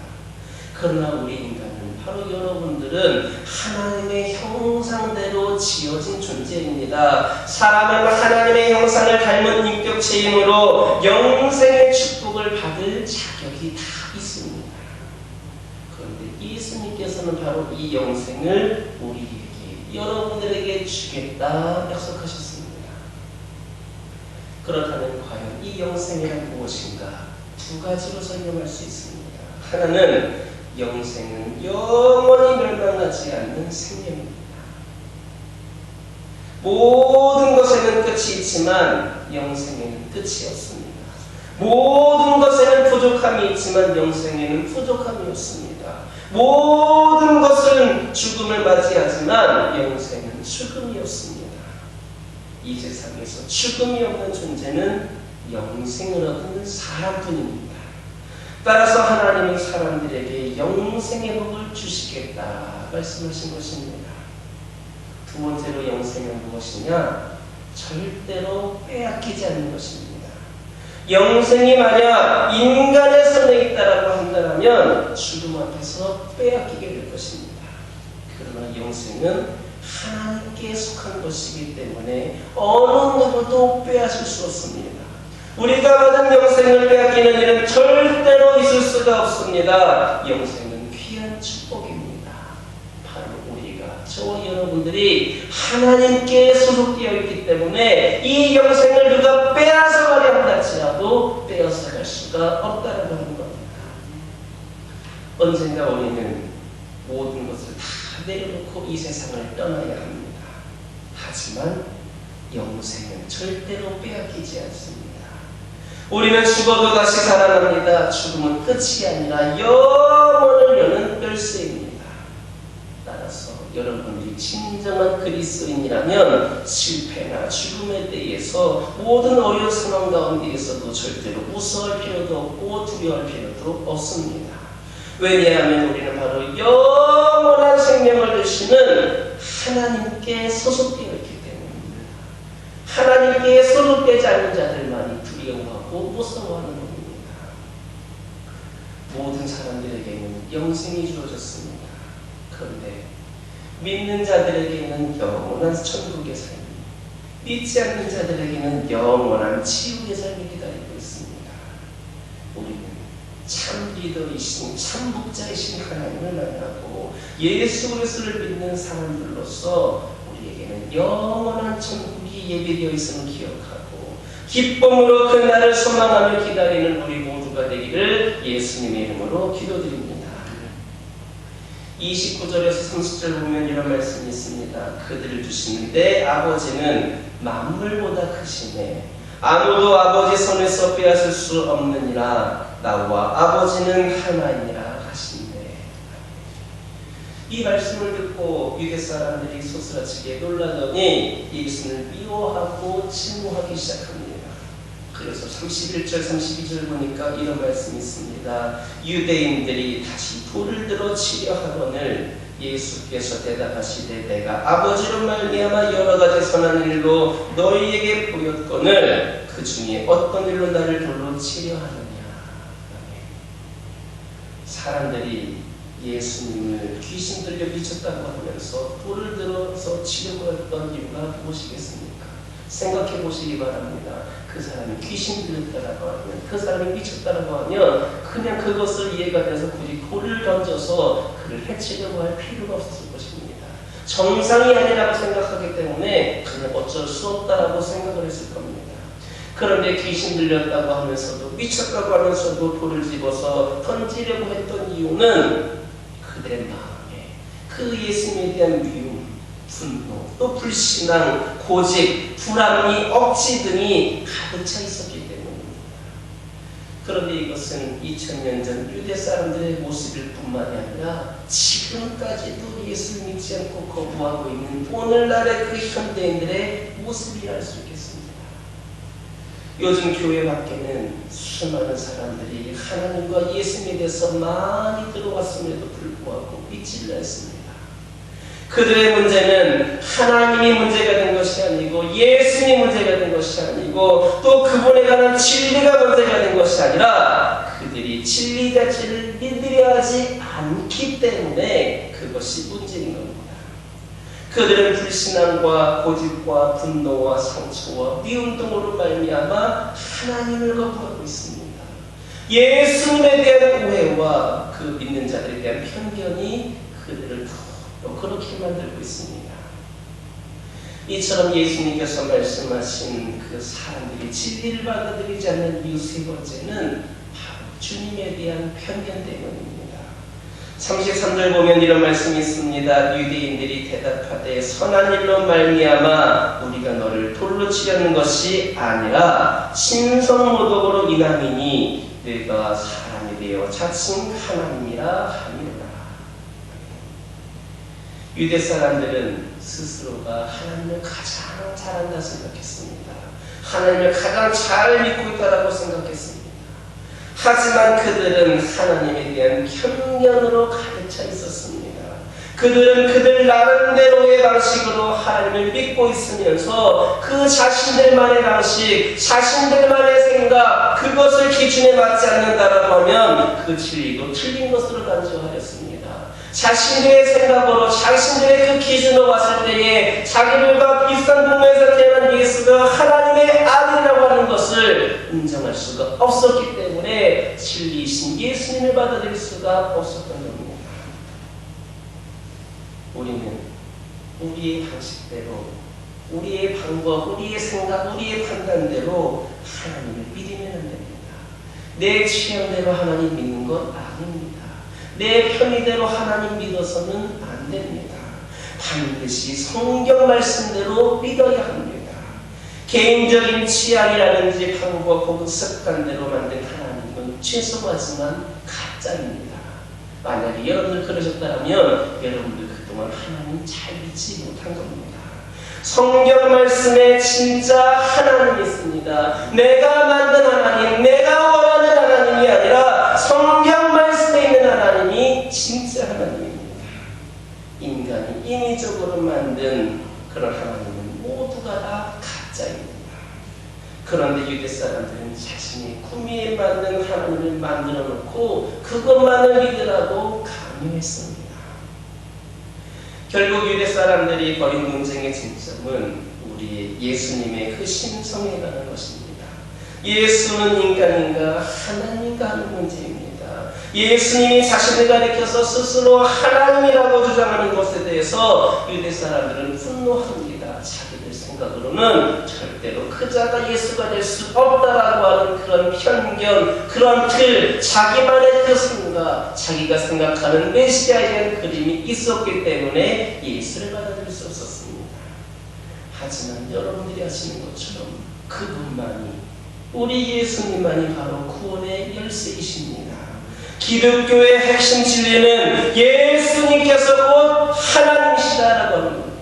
그러나 우리 인간은 바로 여러분들은 하나님의 형상대로 지어진 존재입니다. 사람은 하나님의 형상을 닮은 인격체이므로 영생의 축복을 받을 자격이 다 있습니다. 그런데 예수님께서는 바로 이 영생을 우리에게, 여러분들에게 주겠다 약속하셨습니다. 그렇다면 과연 이 영생이란 무엇인가? 두 가지로 설명할 수 있습니다. 하나는 영생은 영원히 멸망하지 않는 생명입니다. 모든 것에는 끝이 있지만 영생에는 끝이 없습니다. 모든 것에는 부족함이 있지만 영생에는 부족함이 없습니다. 모든 것은 죽음을 맞이하지만 영생은 죽음이 없습니다. 이 세상에서 죽음이 없는 존재는 영생을 얻는 사람뿐입니다. 따라서 하나님은 사람들에게 영생의 복을 주시겠다 말씀하신 것입니다. 두 번째로 영생은 무엇이냐? 절대로 빼앗기지 않는 것입니다. 영생이 만약 인간의 손에 있다라고 한다면 죽음 앞에서 빼앗기게 될 것입니다. 그러나 영생은 하나님께 속한 것이기 때문에 어느 누구도 빼앗을 수 없습니다. 우리가 받은 영생을 빼앗기는 일은 절대로 있을 수가 없습니다. 영생은 귀한 축복입니다. 바로 우리가, 저와 여러분들이 하나님께 소속되어 있기 때문에 이 영생을 누가 빼앗아가려 한다 할지라도 빼앗아갈 수가 없다는 겁니다. 언젠가 우리는 모든 것을 다 내려놓고 이 세상을 떠나야 합니다. 하지만 영생은 절대로 빼앗기지 않습니다. 우리는 죽어도 다시 살아납니다. 죽음은 끝이 아니라 영원을 여는 열쇠입니다. 따라서 여러분들이 진정한 그리스도인이라면 실패나 죽음에 대해서 모든 어려운 상황 가운데에서도 절대로 무서워할 필요도 없고 두려워할 필요도 없습니다. 왜냐하면 우리는 바로 영원한 생명을 주시는 하나님께 소속되어 있기 때문입니다. 하나님께 소속되지 않는 자들만이 두려워하고 무서워하는 겁니다. 모든 사람들에게는 영생이 주어졌습니다. 그런데 믿는 자들에게는 영원한 천국의 삶이, 믿지 않는 자들에게는 영원한 지옥의 삶이 기다리고 있습니다. 우리는 참 리더이신 참 목자이신 하나님을 만나고 예수 그리스도를 믿는 사람들로서 우리에게는 영원한 천국이 예비되어 있음을 기억하고 기쁨으로 그 날을 소망하며 기다리는 우리 모두가 되기를 예수님의 이름으로 기도드립니다. 29절에서 30절 보면 이런 말씀이 있습니다. 그들을 두시는 내 아버지는 만물보다 크시네 아무도 아버지 손에서 빼앗을 수 없느니라 나와 아버지는 하나이니라 하시네. 이 말씀을 듣고 유대 사람들이 소스라치게 놀라더니 예수를 미워하고 침노하기 시작합니다. 그래서 31절 32절 보니까 이런 말씀이 있습니다. 유대인들이 다시 돌을 들어 치려 하거늘 예수께서 대답하시되 내가 아버지로 말미암아 여러 가지 선한 일로 너희에게 보였거늘 그 중에 어떤 일로 나를 돌로 치려 하느냐. 사람들이 예수님을 귀신 들려 미쳤다고 하면서 돌을 들어서 치려고 했던 이유가 무엇이겠습니까? 생각해 보시기 바랍니다. 그 사람이 귀신 들렸다라고 하면, 그 사람이 미쳤다라고 하면 그냥 그것을 이해가 돼서 굳이 돌을 던져서 그를 해치려고 할 필요가 없었을 것입니다. 정상이 아니라고 생각하기 때문에 그냥 어쩔 수 없다라고 생각을 했을 겁니다. 그런데 귀신 들렸다고 하면서도 미쳤다고 하면서도 돌을 집어서 던지려고 했던 이유는 그들의 마음에 그 예수님에 대한 미움, 분노, 또 불신앙, 고집, 불합리, 억지 등이 가득 차 있었기 때문입니다. 그런데 이것은 2000년 전 유대 사람들의 모습일 뿐만이 아니라 지금까지도 예수를 믿지 않고 거부하고 있는 오늘날의 그 현대인들의 모습이라 할 수 있겠습니다. 요즘 교회 밖에는 수많은 사람들이 하나님과 예수님에 대해서 많이 들어왔음에도 불구하고 믿지를 않습니다. 그들의 문제는 하나님이 문제가 된 것이 아니고 예수님이 문제가 된 것이 아니고 또 그분에 관한 진리가 문제가 된 것이 아니라 그들이 진리 자체를 믿으려 하지 않기 때문에 그것이 문제인 겁니다. 그들은 불신앙과 고집과 분노와 상처와 미움 등으로 말미암아 하나님을 거부하고 있습니다. 예수님에 대한 오해와 그 믿는 자들에 대한 편견이 그들을 또 그렇게 만들고 있습니다. 이처럼 예수님께서 말씀하신 그 사람들이 진리를 받아들이지 않는 이유 세 번째는 바로 주님에 대한 편견 때문입니다. 33절 보면 이런 말씀이 있습니다. 유대인들이 대답하되 선한 일로 말미암아 우리가 너를 돌로 치려는 것이 아니라 신성모독으로 인함이니 너희가 사람이 되어 자칭 하나님이라 하니라. 유대 사람들은 스스로가 하나님을 가장 잘한다 생각했습니다. 하나님을 가장 잘 믿고 있다라고 생각했습니다. 하지만 그들은 하나님에 대한 편견으로 가득 차 있었습니다. 그들은 그들 나름대로의 방식으로 하나님을 믿고 있으면서 그 자신들만의 방식, 자신들만의 생각, 그것을 기준에 맞지 않는다라고 하면 그 진리도 틀린 것으로 간주하였습니다. 자신들의 생각으로 자신들의 그 기준으로 봤을 때에 자기들과 비슷한 동네에서 태어난 예수가 하나님의 아들이라고 하는 것을 인정할 수가 없었기 때문에 진리이신 예수님을 받아들일 수가 없었던 겁니다. 우리는 우리의 방식대로, 우리의 방법, 우리의 생각, 우리의 판단대로 하나님을 믿으면 안 됩니다. 내 취향대로 하나님 믿는 건 아닙니다. 내 편의대로 하나님 믿어서는 안 됩니다. 반드시 성경 말씀대로 믿어야 합니다. 개인적인 취향이라든지 방법 혹은 습관대로 만든 하나님은 죄송하지만 가짜입니다. 만약에 여러분들 그러셨다면 여러분들 그동안 하나님 잘 믿지 못한 겁니다. 성경 말씀에 진짜 하나님이 있습니다. 내가 만든 하나님, 내가 원하는 하나님이 아니라 성경 말씀에 있는 하나님이 진짜 하나님입니다. 인간이 인위적으로 만든 그런 하나님은 모두가 다 가짜입니다. 그런데 유대 사람들은 자신이 구미에 맞는 하나님을 만들어 놓고 그것만을 믿으라고 강요했습니다. 결국 유대 사람들이 벌인 논쟁의 쟁점은 우리 예수님의 그 신성에 관한 것입니다. 예수는 인간인가 하나님인가 하는 문제입니다. 예수님이 자신을 가리켜서 스스로 하나님이라고 주장하는 것에 대해서 유대 사람들은 분노합니다. 자기들 생각으로는 절대로 그 자가 예수가 될 수 없다라고 하는 그런 편견, 그런 틀, 자기만의 그 생각, 자기가 생각하는 메시아에 대한 그림이 있었기 때문에 예수를 받아들일 수 없었습니다. 하지만 여러분들이 아시는 것처럼 그분만이, 우리 예수님만이 바로 구원의 열쇠이십니다. 기독교의 핵심 진리는 예수님께서 곧 하나님이시다라고 하는 겁니다.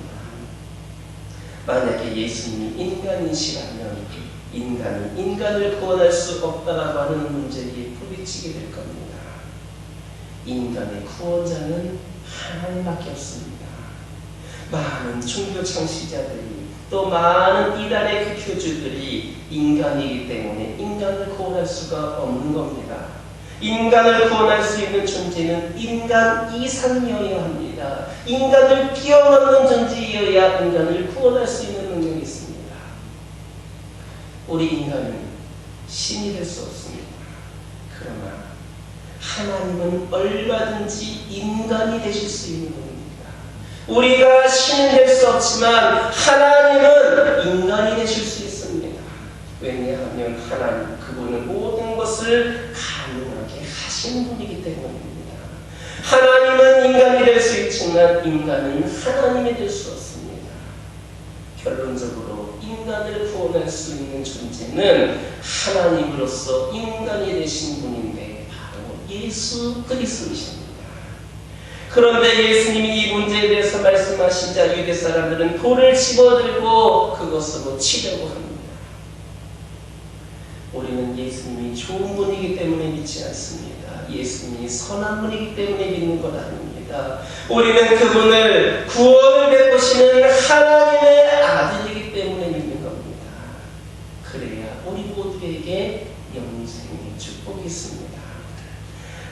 만약에 예수님이 인간이시라면 인간이 인간을 구원할 수 없다라고 하는 문제에 부딪히게 될 겁니다. 인간의 구원자는 하나님밖에 없습니다. 많은 종교 창시자들이 또 많은 이단의 그 교주들이 인간이기 때문에 인간을 구원할 수가 없는 겁니다. 인간을 구원할 수 있는 존재는 인간 이상이어야 합니다. 인간을 뛰어넘는 존재이어야 인간을 구원할 수 있는 능력이 있습니다. 우리 인간은 신이 될 수 없습니다. 그러나 하나님은 얼마든지 인간이 되실 수 있는 분입니다. 우리가 신이 될 수 없지만 하나님은 인간이 되실 수 있습니다. 왜냐하면 하나님, 그분은 모든 것을 가능하게 하시는 분이기 때문입니다. 하나님은 인간이 될 수 있지만 인간은 하나님이 될 수 없습니다. 결론적으로 인간을 구원할 수 있는 존재는 하나님으로서 인간이 되신 분인데 바로 예수 그리스도이십니다. 그런데 예수님이 이 문제에 대해서 말씀하시자 유대 사람들은 돌을 집어들고 그것으로 치려고 합니다. 우리는 예수님이 좋은 분이기 때문에 믿지 않습니다. 예수님이 선한 분이기 때문에 믿는 것 아닙니다. 우리는 그분을 구원을 베푸시는 하나님의 아들이기 때문에 믿는 겁니다. 그래야 우리 모두에게 영생의 축복이 있습니다.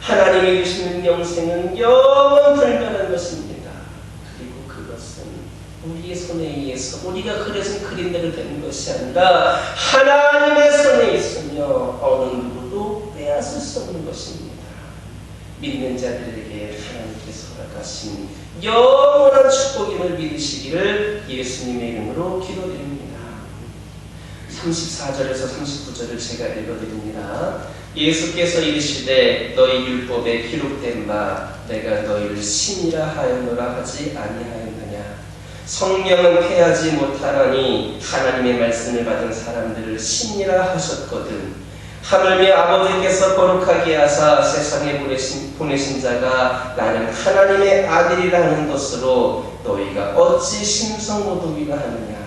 하나님이 주시는 영생은 영원 불멸한 것입니다. 그리고 그것은 우리의 손에 의해서 우리가 그려진 그림대로 되는 것이 아니라 하나님의 손에 있으며 어느 누구도 빼앗을 수 없는 것입니다. 믿는 자들에게 하나님께서 허락하신 영원한 축복임을 믿으시기를 예수님의 이름으로 기도드립니다. 34절에서 39절을 제가 읽어드립니다. 예수께서 이르시되 너희 율법에 기록된 바 내가 너희를 신이라 하였노라 하지 아니하였느냐. 성령은 패하지 못하나니 하나님의 말씀을 받은 사람들을 신이라 하셨거든. 하물며 아버지께서 거룩하게 하사 세상에 보내신 자가 나는 하나님의 아들이라 하는 것으로 너희가 어찌 심성모독이라 하느냐.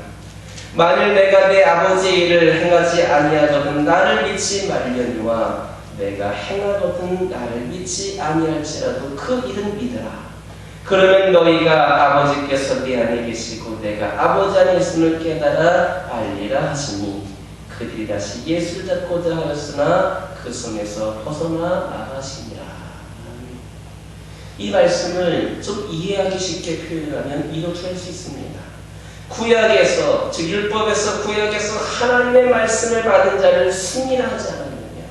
만일 내가 내 아버지의 일을 행하지 아니하거든 나를 믿지 말려니와 내가 행하거든 나를 믿지 아니할지라도 그 일은 믿으라. 그러면 너희가 아버지께서 내 안에 계시고 내가 아버지 안에 있음을 깨달아 알리라 하시니 그들이 다시 예수를 잡고자 하였으나 그 손에서 벗어나 나가시니라. 이 말씀을 좀 이해하기 쉽게 표현하면 이렇게 할 수 있습니다. 구약에서, 즉 율법에서 구약에서 하나님의 말씀을 받은 자를 승리라 하지 않았느냐.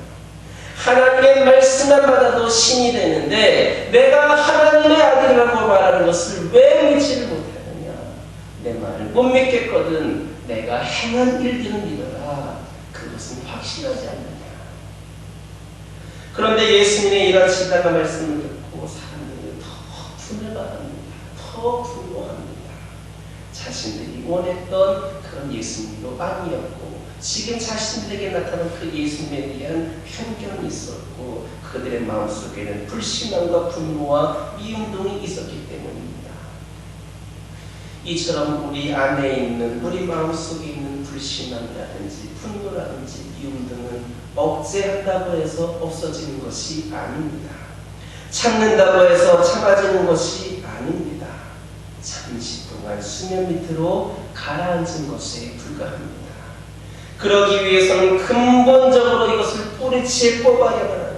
하나님의 말씀만 받아도 신이 되는데 내가 하나님의 아들이라고 말하는 것을 왜 믿지를 못하느냐. 내 말을 못 믿겠거든 내가 행한 일들은 믿어라. 그것은 확실하지 않느냐. 그런데 예수님의 이런 진단과 말씀을 듣고 사람들은 더 분해받습니다. 더 분노합니다. 자신들이 원했던 그런 예수님도 아니었고 지금 자신들에게 나타난 그 예수님에 대한 편견이 있었고 그들의 마음속에는 불신앙과 분노와 미운동이 있었기 때문입니다. 이처럼 우리 안에 있는, 우리 마음속에 있는 불신함이라든지 분노라든지 미움 등은 억제한다고 해서 없어지는 것이 아닙니다. 참는다고 해서 참아지는 것이 아닙니다. 잠시 동안 수면 밑으로 가라앉은 것에 불과합니다. 그러기 위해서는 근본적으로 이것을 뿌리째 뽑아야만 합니다.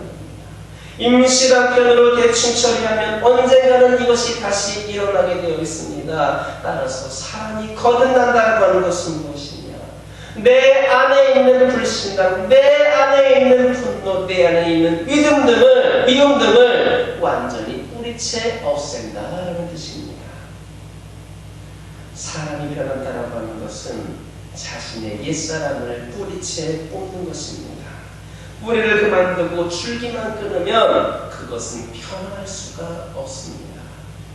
임시한 편으로 대충 처리하면 언젠가는 이것이 다시 일어나게 되어 있습니다. 따라서 사람이 거듭난다고 하는 것은 무엇이냐? 내 안에 있는 불신감, 내 안에 있는 분노, 내 안에 있는 미움 등을 완전히 뿌리째 없앤다라는 뜻입니다. 사람이 변한다라고 하는 것은 자신의 옛사람을 뿌리째 뽑는 것입니다. 뿌리를 그만두고 줄기만 끊으면 그것은 변할 수가 없습니다.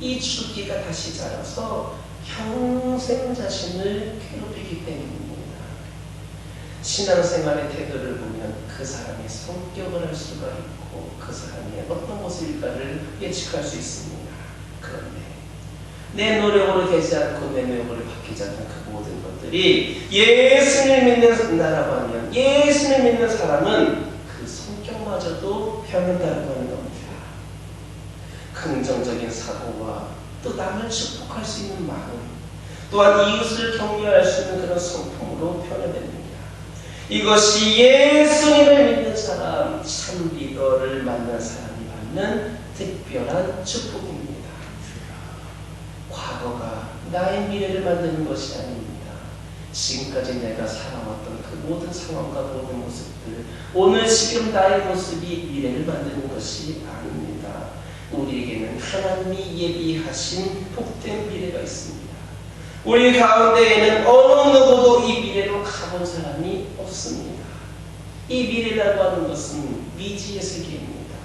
이 줄기가 다시 자라서 평생 자신을 괴롭히기 때문입니다. 신앙생활의 태도를 보면 그 사람의 성격을 알 수가 있고 그 사람의 어떤 모습일까를 예측할 수 있습니다. 그런데 내 노력으로 되지 않고 내 노력으로 바뀌지 않는 그 모든 것들이 예수를 믿는 나라고 하면 예수를 믿는 사람은 그 성격마저도 변한다고 하는 겁니다. 긍정적인 사고와 또 남을 축복할 수 있는 마음, 또한 이웃을 격려할 수 있는 그런 성품으로 변화됩니다. 이것이 예수님을 믿는 사람, 참 리더를 만난 사람이 받는 특별한 축복입니다. 과거가 나의 미래를 만드는 것이 아닙니다. 지금까지 내가 살아왔던 그 모든 상황과 모든 모습들, 오늘 지금 나의 모습이 미래를 만드는 것이 아닙니다. 우리에게는 하나님이 예비하신 복된 미래가 있습니다. 우리 가운데에는 어느 누구도 이 미래로 가본 사람이 없습니다. 이 미래라고 하는 것은 미지의 세계입니다.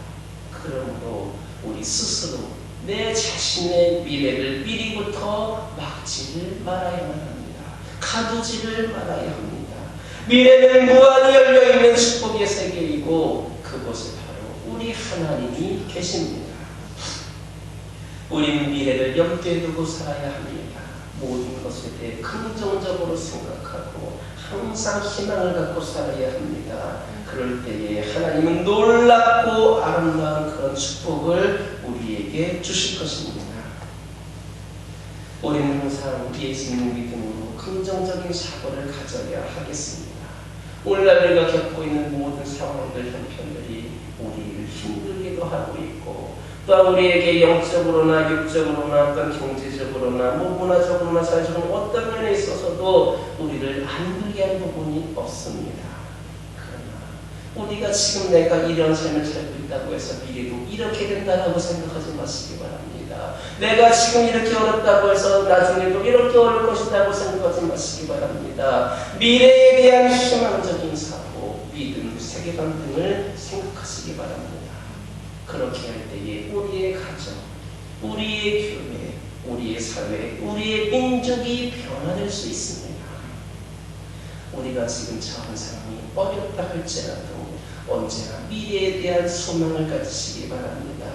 그러므로 우리 스스로 내 자신의 미래를 미리부터 막지를 말아야만 합니다. 가두지를 말아야 합니다. 미래는 무한히 열려있는 축복의 세계이고 그곳에 바로 우리 하나님이 계십니다. 우리는 미래를 염두에 두고 살아야 합니다. 모든 것에 대해 긍정적으로 생각하고 항상 희망을 갖고 살아야 합니다. 그럴 때에 하나님은 놀랍고 아름다운 그런 축복을 우리에게 주실 것입니다. 우리는 항상 예수님 믿음으로 긍정적인 사고를 가져야 하겠습니다. 오늘날 우리가 겪고 있는 모든 상황들, 형편들이 우리를 힘들기도 하고 있고 또한 우리에게 영적으로나 육적으로나 어떤 경제적으로나 문화적으로나 사회적으로 어떤 면에 있어서도 우리를 안들게 한 부분이 없습니다. 그러나 우리가 지금 내가 이런 삶을 살고 있다고 해서 미래도 이렇게 된다라고 생각하지 마시기 바랍니다. 내가 지금 이렇게 어렵다고 해서 나중에도 이렇게 어려울 것이라고 생각하지 마시기 바랍니다. 미래에 대한 희망적인 사고, 믿음, 세계관 등을 생각하시기 바랍니다. 그렇게 할 때에 우리의 가정, 우리의 교회, 우리의 사회, 우리의 민족이 변화될 수 있습니다. 우리가 지금 처한 상황이 어렵다 할지라도 언제나 미래에 대한 소망을 가지시기 바랍니다.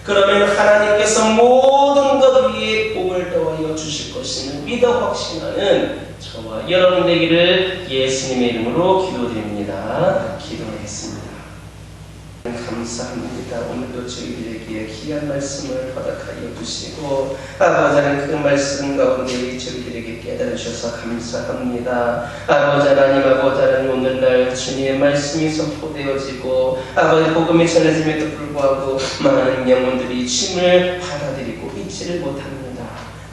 그러면 하나님께서 모든 것 위에 복을 더하여 주실 것임을 믿어 확신하는 저와 여러분 되기를 예수님의 이름으로 기도드립니다. 기도하겠습니다. 감사합니다. 오늘도 저희들에게 귀한 말씀을 허락하여 주시고 아버지 하나님 그 말씀 가운데 저희들에게 깨달아 주셔서 감사합니다. 아버지 하나님, 아버지 하나님 오늘날 주님의 말씀이 선포되어지고 아버지 복음이 전해짐에도 불구하고 많은 영혼들이 주님을 받아들이고 믿지를 못합니다.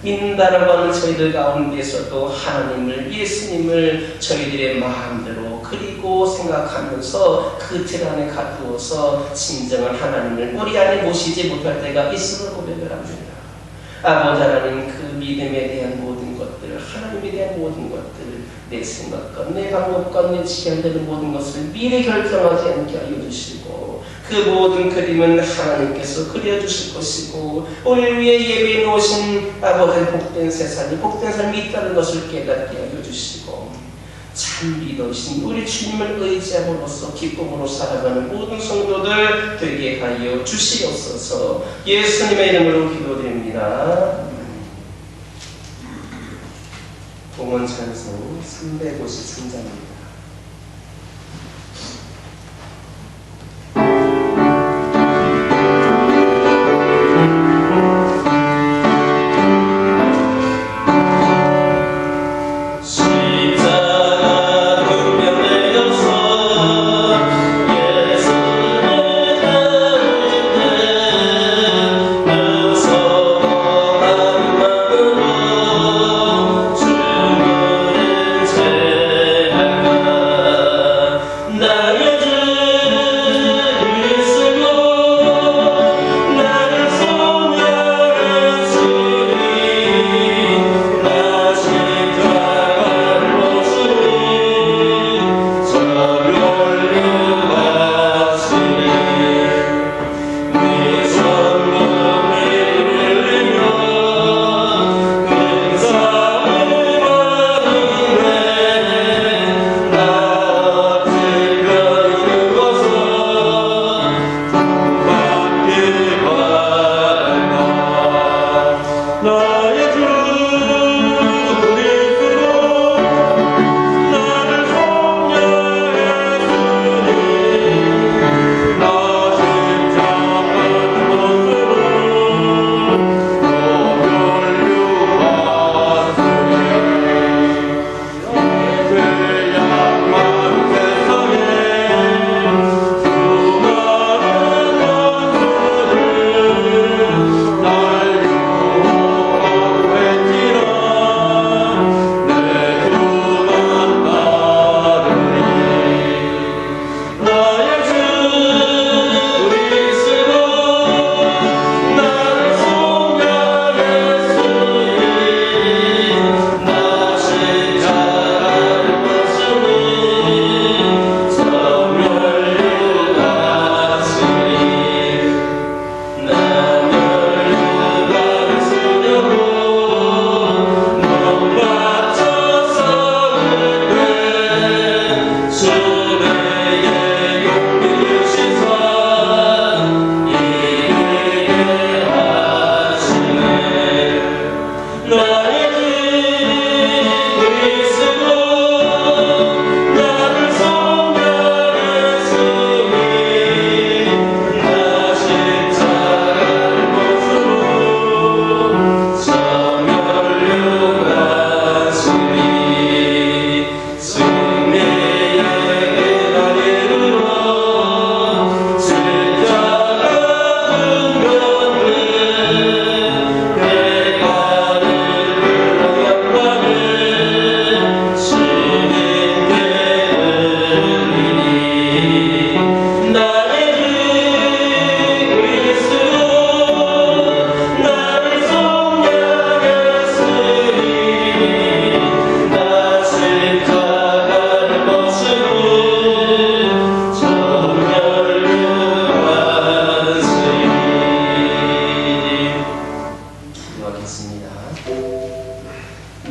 믿는다라고 하는 저희들 가운데서도 하나님을, 예수님을 저희들의 마음대로 그리고 생각하면서 그 틀 안에 가두어서 진정한 하나님을 우리 안에 모시지 못할 때가 있음을 고백을 합니다. 아버지 하나님, 그 믿음에 대한 모든 것들, 하나님에 대한 모든 것들, 내 생각과 내 방법과 내 지향되는 모든 것을 미리 결정하지 않게 하여 주시고 그 모든 그림은 하나님께서 그려주실 것이고 우리 위에 예배해 놓으신 아버지의 복된 세상이, 복된 삶이 있다는 것을 깨닫게 하여 주시고 참 리더이신 우리 주님을 의지함으로써 기쁨으로 살아가는 모든 성도들 되게 하여 주시옵소서. 예수님의 이름으로 기도드립니다. 봉헌 찬송 353장입니다.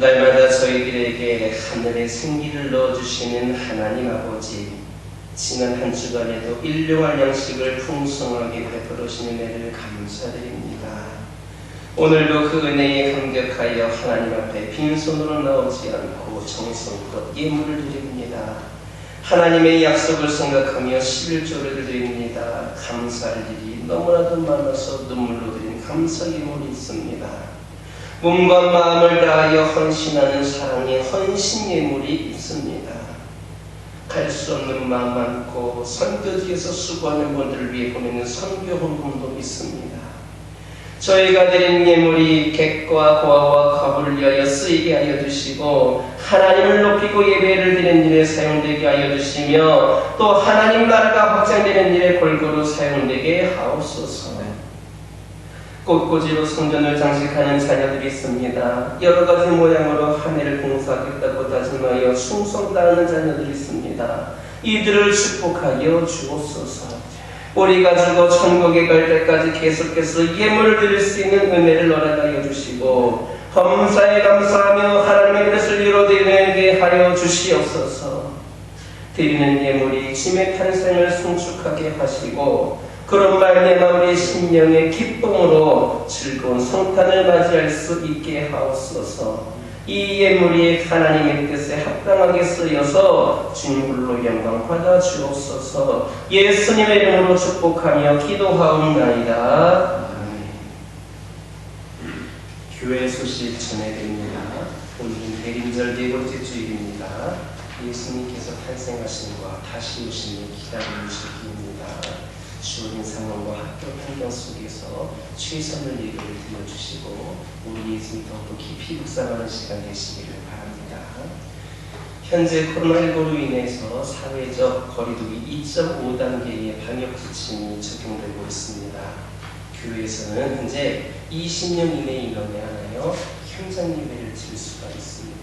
날마다 저희들에게 하늘의 생기를 넣어주시는 하나님 아버지, 지난 한 주간에도 일용할 양식을 풍성하게 베풀어 주시는 은혜를 감사드립니다. 오늘도 그 은혜에 감격하여 하나님 앞에 빈손으로 나오지 않고 정성껏 예물을 드립니다. 하나님의 약속을 생각하며 11조를 드립니다. 감사할 일이 너무나도 많아서 눈물로 드린 감사 예물이 있습니다. 몸과 마음을 다하여 헌신하는 사랑의 헌신 예물이 있습니다. 갈 수 없는 마음 많고 선교지에서 수고하는 분들을 위해 보내는 선교 헌금도 있습니다. 저희가 드린 예물이 객과 고아와 과부를 위하여 쓰이게 하여 주시고 하나님을 높이고 예배를 드리는 일에 사용되게 하여 주시며 또 하나님 나라가 확장되는 일에 골고루 사용되게 하옵소서. 꽃꽂이로 성전을 장식하는 자녀들이 있습니다. 여러 가지 모양으로 한 해를 봉사하겠다고 다짐하여 충성 다하는 자녀들이 있습니다. 이들을 축복하여 주옵소서. 우리가 죽어 천국에 갈 때까지 계속해서 예물을 드릴 수 있는 은혜를 허락하여 주시고 범사에 감사하며 하나님의 뜻을 이루어드리게 하여 주시옵소서. 드리는 예물이 짐의 탄생을 송축하게 하시고 그런 말미암아 우리 심령의 기쁨으로 즐거운 성탄을 맞이할 수 있게 하옵소서. 이 예물이 하나님의 뜻에 합당하게 쓰여서 주님 홀로 영광 받아 주옵소서. 예수님의 이름으로 축복하며 기도하옵나이다. 아멘. 교회 소식 전해드립니다. 오늘은 대림절 네 번째 주일입니다. 예수님께서 탄생하심과 다시 오심을 기다리는 주기입니다. 주어진 상황과 학교 환경 속에서 최선을 예배를 드려주시고 우리 예수님 더욱더 깊이 묵상하는 시간 되시기를 바랍니다. 현재 코로나19로 인해서 사회적 거리두기 2.5단계의 방역 지침이 적용되고 있습니다. 교회에서는 현재 20명 이내 인원에 한하여 현장 예배를 드릴 수가 있습니다.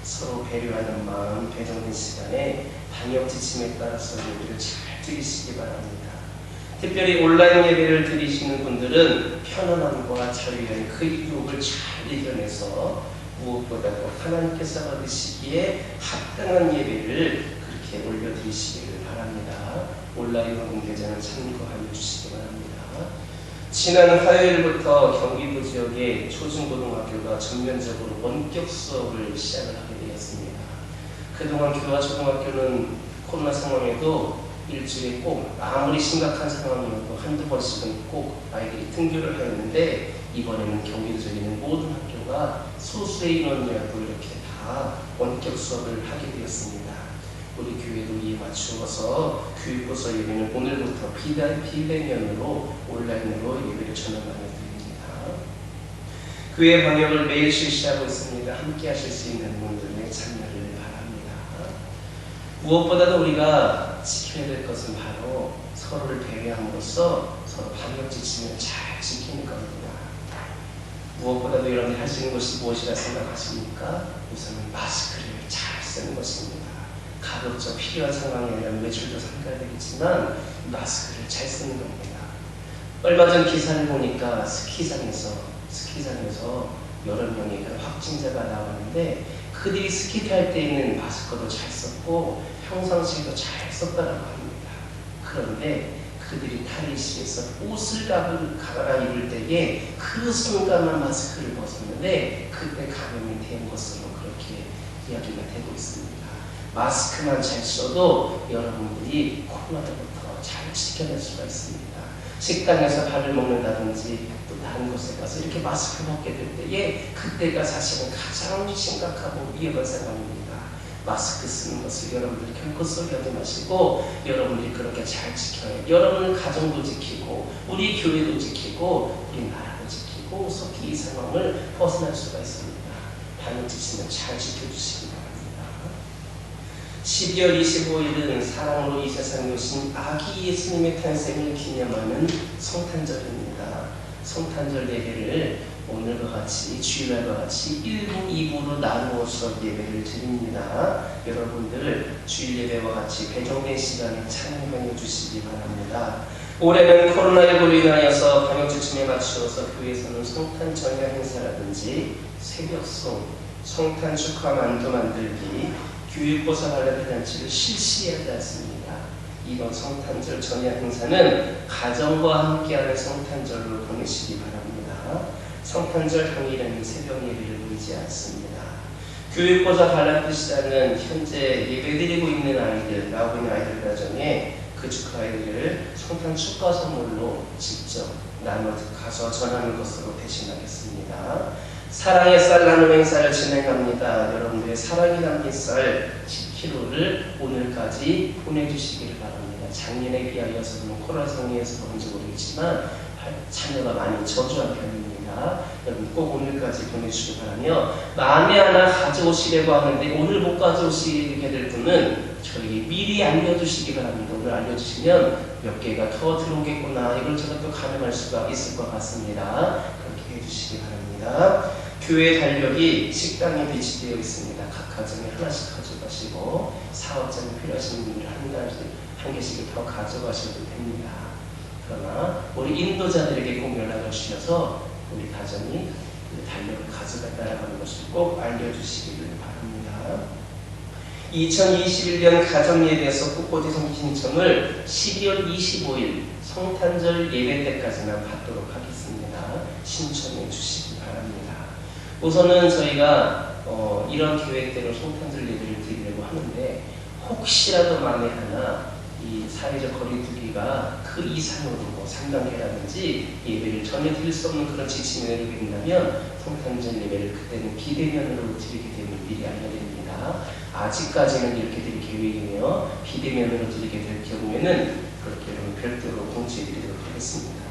서로 배려하는 마음, 배정된 시간에 방역 지침에 따라서 예배를 잘 드리시기 바랍니다. 특별히 온라인 예배를 드리시는 분들은 편안함과 자유의 그 유혹을 잘 이겨내서 무엇보다도 하나님께서 받으시기에 합당한 예배를 그렇게 올려드리시기를 바랍니다. 온라인 공개자는 참고하여 주시기 바랍니다. 지난 화요일부터 경기도 지역의 초중고등학교가 전면적으로 원격 수업을 시작을 하게 되었습니다. 그동안 교와 초등학교는 코로나 상황에도 일주일에 꼭 아무리 심각한 상황이어도 한두 번씩은 꼭 아이들이 등교를 하였는데 이번에는 경기도 지역에 있는 모든 학교가 소수의 인원이라도 이렇게 다 원격 수업을 하게 되었습니다. 우리 교회도 이에 맞추어서 교육부서 예배는 오늘부터 비대면으로 온라인으로 예배를 전환하여 드립니다. 교회 방역을 매일 실시하고 있습니다. 함께 하실 수 있는 분들의 참여를 바랍니다. 무엇보다도 우리가 지켜야 될 것은 바로 서로를 배려함으로써 서로 방역 지침을 잘 지키는 겁니다. 무엇보다도 여러분이 할 수 있는 것이 무엇이라 생각하십니까? 우선은 마스크를 잘 쓰는 것입니다. 가급적 필요한 상황에는 외출도 삼가야 되겠지만 마스크를 잘 쓰는 겁니다. 얼마 전 기사를 보니까 스키장에서 여러 명의 확진자가 나왔는데 그들이 스키 탈 때에는 마스크도 잘 썼고 평상시에도 잘 썼다고 합니다. 그런데 그들이 탈의실에서 옷을 갈아입을 때에 그 순간만 마스크를 벗었는데 그때 감염이 된 것으로 그렇게 이야기가 되고 있습니다. 마스크만 잘 써도 여러분들이 코로나로부터 잘 지켜낼 수가 있습니다. 식당에서 밥을 먹는다든지 또 다른 곳에 가서 이렇게 마스크 벗게 될 때에 그때가 사실은 가장 심각하고 위험한 상황입니다. 마스크 쓰는 것을 여러분들이 결코 소리하지 마시고 여러분들이 그렇게 잘 지켜요. 여러분의 가정도 지키고 우리 교회도 지키고 우리 나라도 지키고 속히 이 상황을 벗어날 수가 있습니다. 방역 지침을 잘 지켜주시기 바랍니다. 12월 25일은 사랑으로 이 세상에 오신 아기 예수님의 탄생을 기념하는 성탄절입니다. 성탄절 예배를 오늘과 같이 주일날과 같이 1부, 2부로 나누어서 예배를 드립니다. 여러분들 주일 예배와 같이 배정된 시간에 참여해 주시기 바랍니다. 올해는 코로나19로 인하여서 방역 지침에 맞추어서 교회에서는 성탄 전야 행사라든지 새벽송, 성탄 축하 만두 만들기, 교육보사 관련 단체를 실시하지 않습니다. 이번 성탄절 전야 행사는 가정과 함께하는 성탄절로 보내시기 바랍니다. 성탄절 당일에는 새벽 예배를 드리지 않습니다. 교육보사 관련 뜻이라는 현재 예배드리고 있는 아이들, 나오고 있는 아이들 가정에 그 축하 아이들을 성탄 축하 선물로 직접 나눠 가서 전하는 것으로 대신하겠습니다. 사랑의 쌀 나눔 행사를 진행합니다. 여러분들의 사랑이 담긴 쌀 10kg를 오늘까지 보내주시기를 바랍니다. 작년에 비하여서는 코로나 상황에서 그런지 모르겠지만 참여가 많이 저조한 편입니다. 여러분 꼭 오늘까지 보내주시기 바라며 만에 하나 가져오시려고 하는데 오늘 못 가져오시게 될 분은 저희 미리 알려주시기 바랍니다. 오늘 알려주시면 몇 개가 더 들어오겠구나 이걸 제가 또 가늠할 수가 있을 것 같습니다. 그렇게 해주시기 바랍니다. 교회 달력이 식당에 배치되어 있습니다. 각 가정에 하나씩 가져가시고 사업장에 필요하신 분들 한 개씩을 더 가져가셔도 됩니다. 그러나 우리 인도자들에게 꼭 연락을 주셔서 우리 가정이 그 달력을 가져갔다라는 것을 꼭 알려주시기를 바랍니다. 2021년 가정예배에서 꽃꽂이 신청을 12월 25일 성탄절 예배 때까지만 받도록 하겠습니다. 신청해 주시기 바랍니다. 우선은 저희가 이런 계획대로 성탄절 예배를 드리려고 하는데 혹시라도 만에 하나 이 사회적 거리두기가 그 이상으로 뭐 3단계라든지 예배를 전혀 드릴 수 없는 그런 지침이 내려진다면 성탄절 예배를 그때는 비대면으로 드리게 되는 미리 알려드립니다. 아직까지는 이렇게 드릴 계획이며 비대면으로 드리게 될 경우에는 그렇게 여러분 별도로 공지해 드리도록 하겠습니다.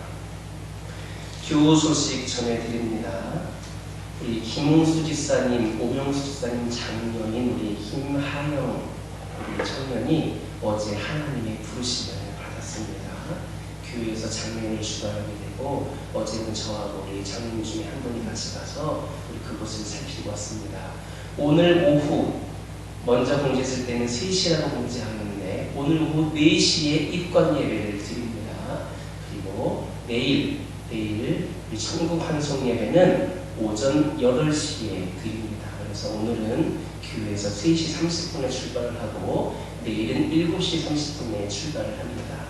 교우 소식 전해드립니다. 우리 김웅수 지사님, 오명수 지사님 장녀인 우리 김하영 우리 청년이 어제 하나님의 부르심을 받았습니다. 교회에서 장례를 주관하게 되고 어제는 저하고 우리 장로님 중에 한 분이 같이 가서 우리 그곳을 살피고 왔습니다. 오늘 오후 먼저 공지했을 때는 3시라고 공지하는데 오늘 오후 4시에 입관 예배를 드립니다. 그리고 내일 우리 천국 환송 예배는 오전 8시에 드립니다. 그래서 오늘은 교회에서 3시 30분에 출발을 하고 내일은 7시 30분에 출발을 합니다.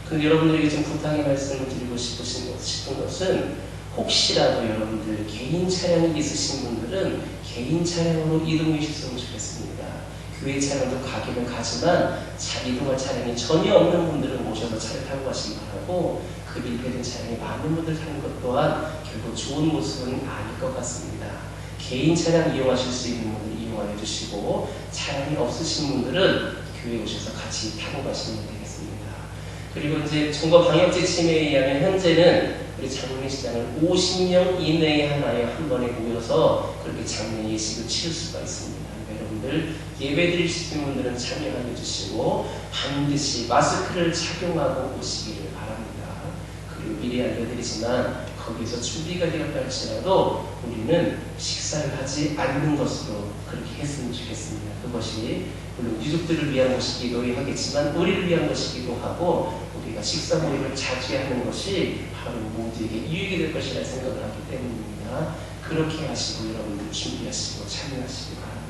그런데 여러분들에게 좀 부탁의 말씀을 드리고 싶은 것은 혹시라도 여러분들 개인 차량이 있으신 분들은 개인 차량으로 이동해 주셨으면 좋겠습니다. 교회 차량도 가기는 가지만 이동할 차량이 전혀 없는 분들은 모셔서 차를 타고 가시기 바라고 그 밀폐된 차량이 많은 분들 타는 것 또한 결국 좋은 모습은 아닐 것 같습니다. 개인 차량 이용하실 수 있는 분들 이용해 주시고 차량이 없으신 분들은 교회에 오셔서 같이 타고 가시면 되겠습니다. 그리고 이제 정부 방역 지침에 의하면 현재는 우리 장례 시장을 50명 이내에 하나에 한 번에 모여서 그렇게 장례 예식을 치를 수가 있습니다. 여러분들 예배 드리시는 분들은 참여해 주시고 반드시 마스크를 착용하고 오시기를 바랍니다. 그리고 미리 알려드리지만 거기서 준비가 되었다 할지라도 우리는 식사를 하지 않는 것으로 그렇게 했으면 좋겠습니다. 그것이 물론 유족들을 위한 것이기도 하겠지만 우리를 위한 것이기도 하고 우리가 식사 모임을 자주 하는 것이 바로 모두에게 유익이 될 것이라 생각을 하기 때문입니다. 그렇게 하시고 여러분들 준비하시고 참여하시기 바랍니다.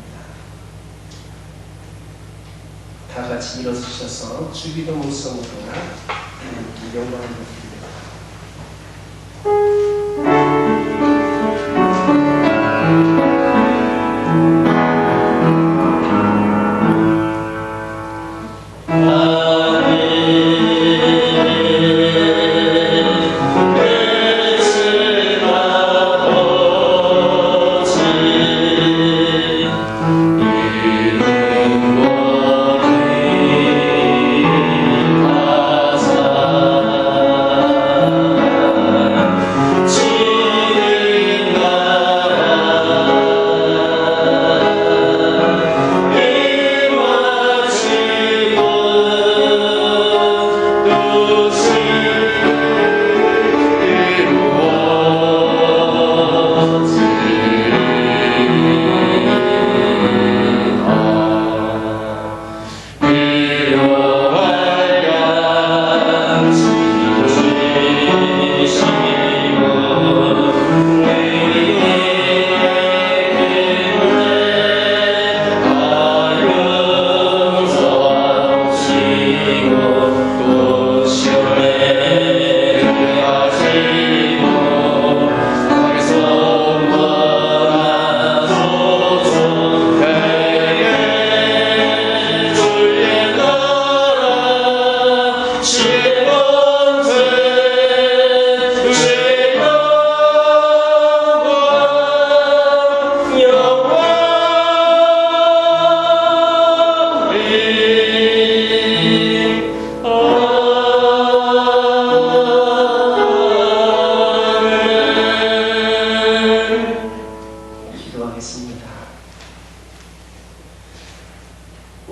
다 같이 일어서셔서 주기도 문성으로 영광을 드립니다.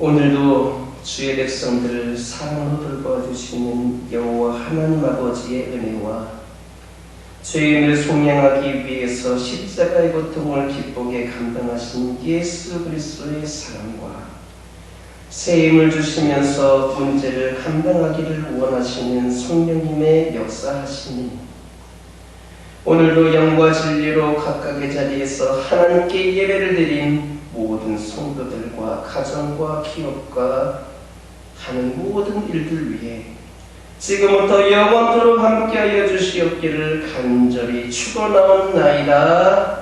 오늘도 주의 백성들을 사랑으로 돌봐주시는 여호와 하나님 아버지의 은혜와 죄인을 속량하기 위해서 십자가의 고통을 기쁘게 감당하신 예수 그리스도의 사랑과 새 힘을 주시면서 문제를 감당하기를 원하시는 성령님의 역사하시니 오늘도 영과 진리로 각각의 자리에서 하나님께 예배를 드린 모든 성도들과 가정과 기업과 하는 모든 일들 위해 지금부터 영원토록 함께하여 주시옵기를 간절히 축원하옵나이다.